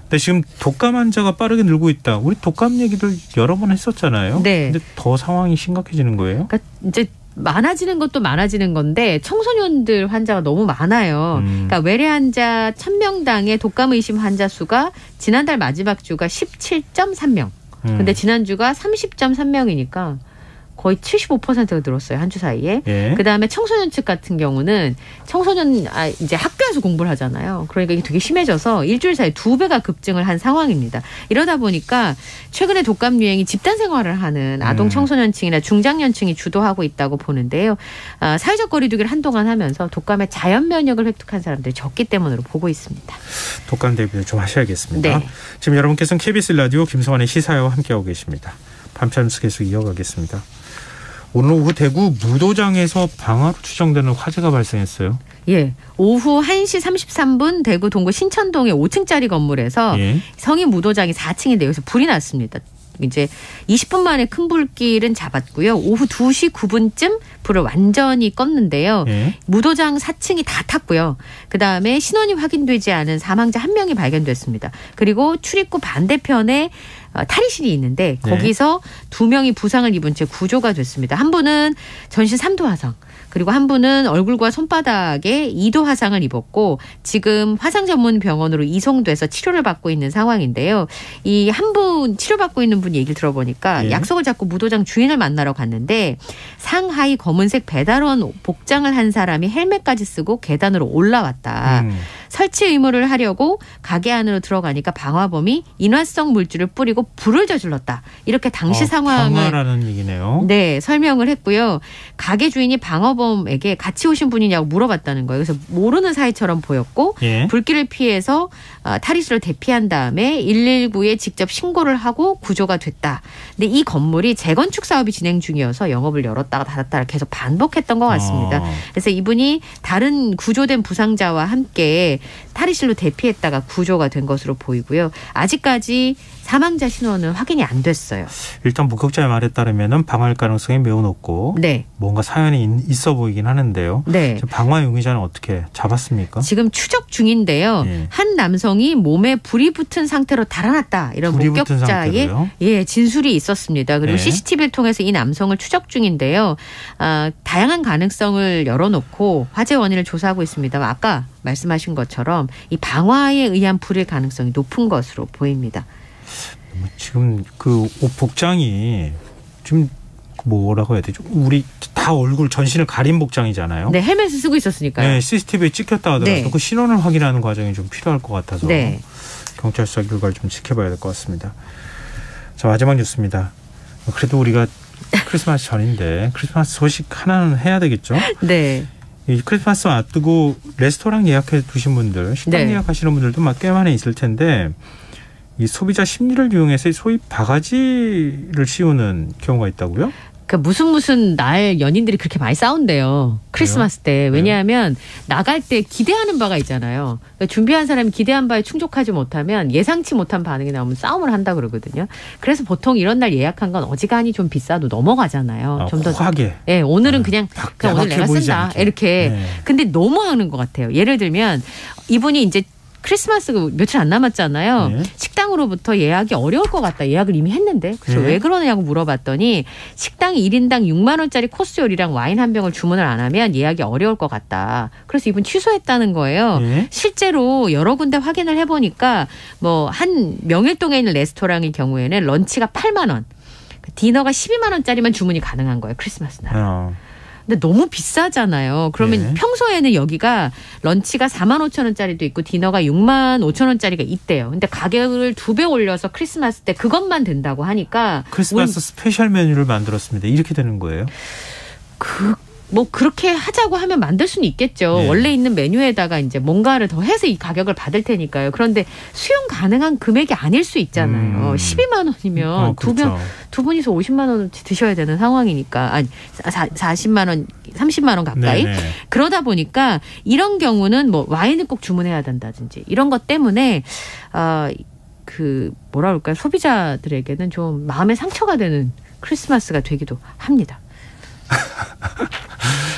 근데 지금 독감 환자가 빠르게 늘고 있다. 우리 독감 얘기를 여러 번 했었잖아요. 네. 근데 더 상황이 심각해지는 거예요? 그러니까 이제 많아지는 것도 많아지는 건데 청소년들 환자가 너무 많아요. 그러니까 외래 환자 1000명당의 독감 의심 환자 수가 지난달 마지막 주가 17.3명. 근데 지난주가 30.3명이니까 거의 75%가 늘었어요. 한 주 사이에. 예. 그다음에 청소년 측 같은 경우는 청소년 이제 학교에서 공부를 하잖아요. 그러니까 이게 되게 심해져서 일주일 사이에 2배가 급증을 한 상황입니다. 이러다 보니까 최근에 독감 유행이 집단 생활을 하는 아동 청소년층이나 중장년층이 주도하고 있다고 보는데요. 사회적 거리두기를 한동안 하면서 독감의 자연 면역을 획득한 사람들이 적기 때문으로 보고 있습니다. 독감 대비를 좀 하셔야겠습니다. 네. 지금 여러분께서는 KBS 라디오 김성환의 시사회와 함께하고 계십니다. 밤참스 계속 이어가겠습니다. 오늘 오후 대구 무도장에서 방화로 추정되는 화재가 발생했어요. 예. 오후 1시 33분 대구 동구 신천동의 5층짜리 건물에서 예. 성인 무도장이 4층인데 여기서 불이 났습니다. 이제 20분 만에 큰 불길은 잡았고요. 오후 2시 9분쯤 불을 완전히 껐는데요. 예. 무도장 4층이 다 탔고요. 그다음에 신원이 확인되지 않은 사망자 1명이 발견됐습니다. 그리고 출입구 반대편에 탈의실이 있는데 거기서 2명이 부상을 입은 채 구조가 됐습니다. 한 분은 전신 3도 화상, 그리고 한 분은 얼굴과 손바닥에 2도 화상을 입었고 지금 화상 전문 병원으로 이송돼서 치료를 받고 있는 상황인데요. 이 한 분 치료받고 있는 분 얘기를 들어보니까 약속을 잡고 무도장 주인을 만나러 갔는데 상하이 검은색 배달원 복장을 한 사람이 헬멧까지 쓰고 계단으로 올라왔다. 설치 의무를 하려고 가게 안으로 들어가니까 방화범이 인화성 물질을 뿌리고 불을 저질렀다. 이렇게 당시 상황을 방화라는 얘기네요. 네, 설명을 했고요. 가게 주인이 방화범에게 같이 오신 분이냐고 물어봤다는 거예요. 그래서 모르는 사이처럼 보였고 예. 불길을 피해서 탈의실을 대피한 다음에 119에 직접 신고를 하고 구조가 됐다. 근데 이 건물이 재건축 사업이 진행 중이어서 영업을 열었다가 닫았다가 계속 반복했던 것 같습니다. 그래서 이분이 다른 구조된 부상자와 함께 탈의실로 대피했다가 구조가 된 것으로 보이고요. 아직까지 사망자 신원은 확인이 안 됐어요. 일단 목격자의 말에 따르면 방화일 가능성이 매우 높고 네. 뭔가 사연이 있어 보이긴 하는데요. 네. 방화 용의자는 어떻게 잡았습니까? 지금 추적 중인데요. 예. 한 남성이 몸에 불이 붙은 상태로 달아났다. 이런 불이 붙은 목격자의 상태로요? 진술이 있었습니다. 그리고 예. CCTV를 통해서 이 남성을 추적 중인데요. 다양한 가능성을 열어놓고 화재 원인을 조사하고 있습니다만 아까 말씀하신 것처럼 이 방화에 의한 불일 가능성이 높은 것으로 보입니다. 지금 그 옷 복장이 지금 뭐라고 해야 되죠? 우리 다 얼굴 전신을 가린 복장이잖아요. 네, 헬멧을 쓰고 있었으니까요. 네, CCTV에 찍혔다 하더라도 네. 그 신원을 확인하는 과정이 좀 필요할 것 같아서 네. 경찰 수사 결과를 좀 지켜봐야 될 것 같습니다. 자, 마지막 뉴스입니다. 그래도 우리가 크리스마스 전인데 크리스마스 소식 하나는 해야 되겠죠? 네. 이 크리스마스 앞두고 레스토랑 예약해 두신 분들, 식당 네. 예약하시는 분들도 막 꽤 많이 있을 텐데 이 소비자 심리를 이용해서 소위 바가지를 씌우는 경우가 있다고요? 그러니까 무슨 날 연인들이 그렇게 많이 싸운대요. 크리스마스 때. 왜냐하면 나갈 때 기대하는 바가 있잖아요. 그러니까 준비한 사람이 기대한 바에 충족하지 못하면 예상치 못한 반응이 나오면 싸움을 한다 그러거든요. 그래서 보통 이런 날 예약한 건 어지간히 좀 비싸도 넘어가잖아요. 좀 더 호하게. 예, 오늘은 그냥 오늘 내가 쓴다. 않게. 이렇게. 네. 근데 너무 하는 것 같아요. 예를 들면 이분이 이제 크리스마스 며칠 안 남았잖아요. 네. 식당으로부터 예약이 어려울 것 같다. 예약을 이미 했는데. 그래서 네. 왜 그러냐고 물어봤더니 식당이 1인당 6만 원짜리 코스 요리랑 와인 한 병을 주문을 안 하면 예약이 어려울 것 같다. 그래서 이분 취소했다는 거예요. 네. 실제로 여러 군데 확인을 해보니까 뭐 한 명일동에 있는 레스토랑의 경우에는 런치가 8만 원, 디너가 12만 원짜리만 주문이 가능한 거예요. 크리스마스 날. 근데 너무 비싸잖아요. 그러면 네. 평소에는 여기가 런치가 4만 5천 원짜리도 있고 디너가 6만 5천 원짜리가 있대요. 근데 가격을 2배 올려서 크리스마스 때 그것만 된다고 하니까 크리스마스 스페셜 메뉴를 만들었습니다. 이렇게 되는 거예요? 뭐 그렇게 하자고 하면 만들 수는 있겠죠. 네. 원래 있는 메뉴에다가 이제 뭔가를 더 해서 이 가격을 받을 테니까요. 그런데 수용 가능한 금액이 아닐 수 있잖아요. 12만 원이면 그렇죠. 두 분이서 50만 원 드셔야 되는 상황이니까. 아니 40만 원, 30만 원 가까이. 네네. 그러다 보니까 이런 경우는 뭐 와인을 꼭 주문해야 된다든지 이런 것 때문에 뭐라 그럴까요? 소비자들에게는 좀 마음의 상처가 되는 크리스마스가 되기도 합니다.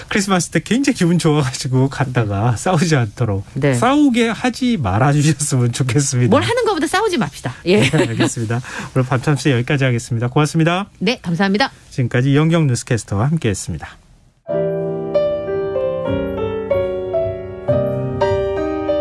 크리스마스 때 굉장히 기분 좋아가지고 갔다가 싸우지 않도록 네. 싸우게 하지 말아주셨으면 좋겠습니다. 뭘 하는 것보다 싸우지 맙시다. 예. 네, 알겠습니다. 오늘 밤참시 여기까지 하겠습니다. 고맙습니다. 네, 감사합니다. 지금까지 이영경 뉴스캐스터와 함께했습니다.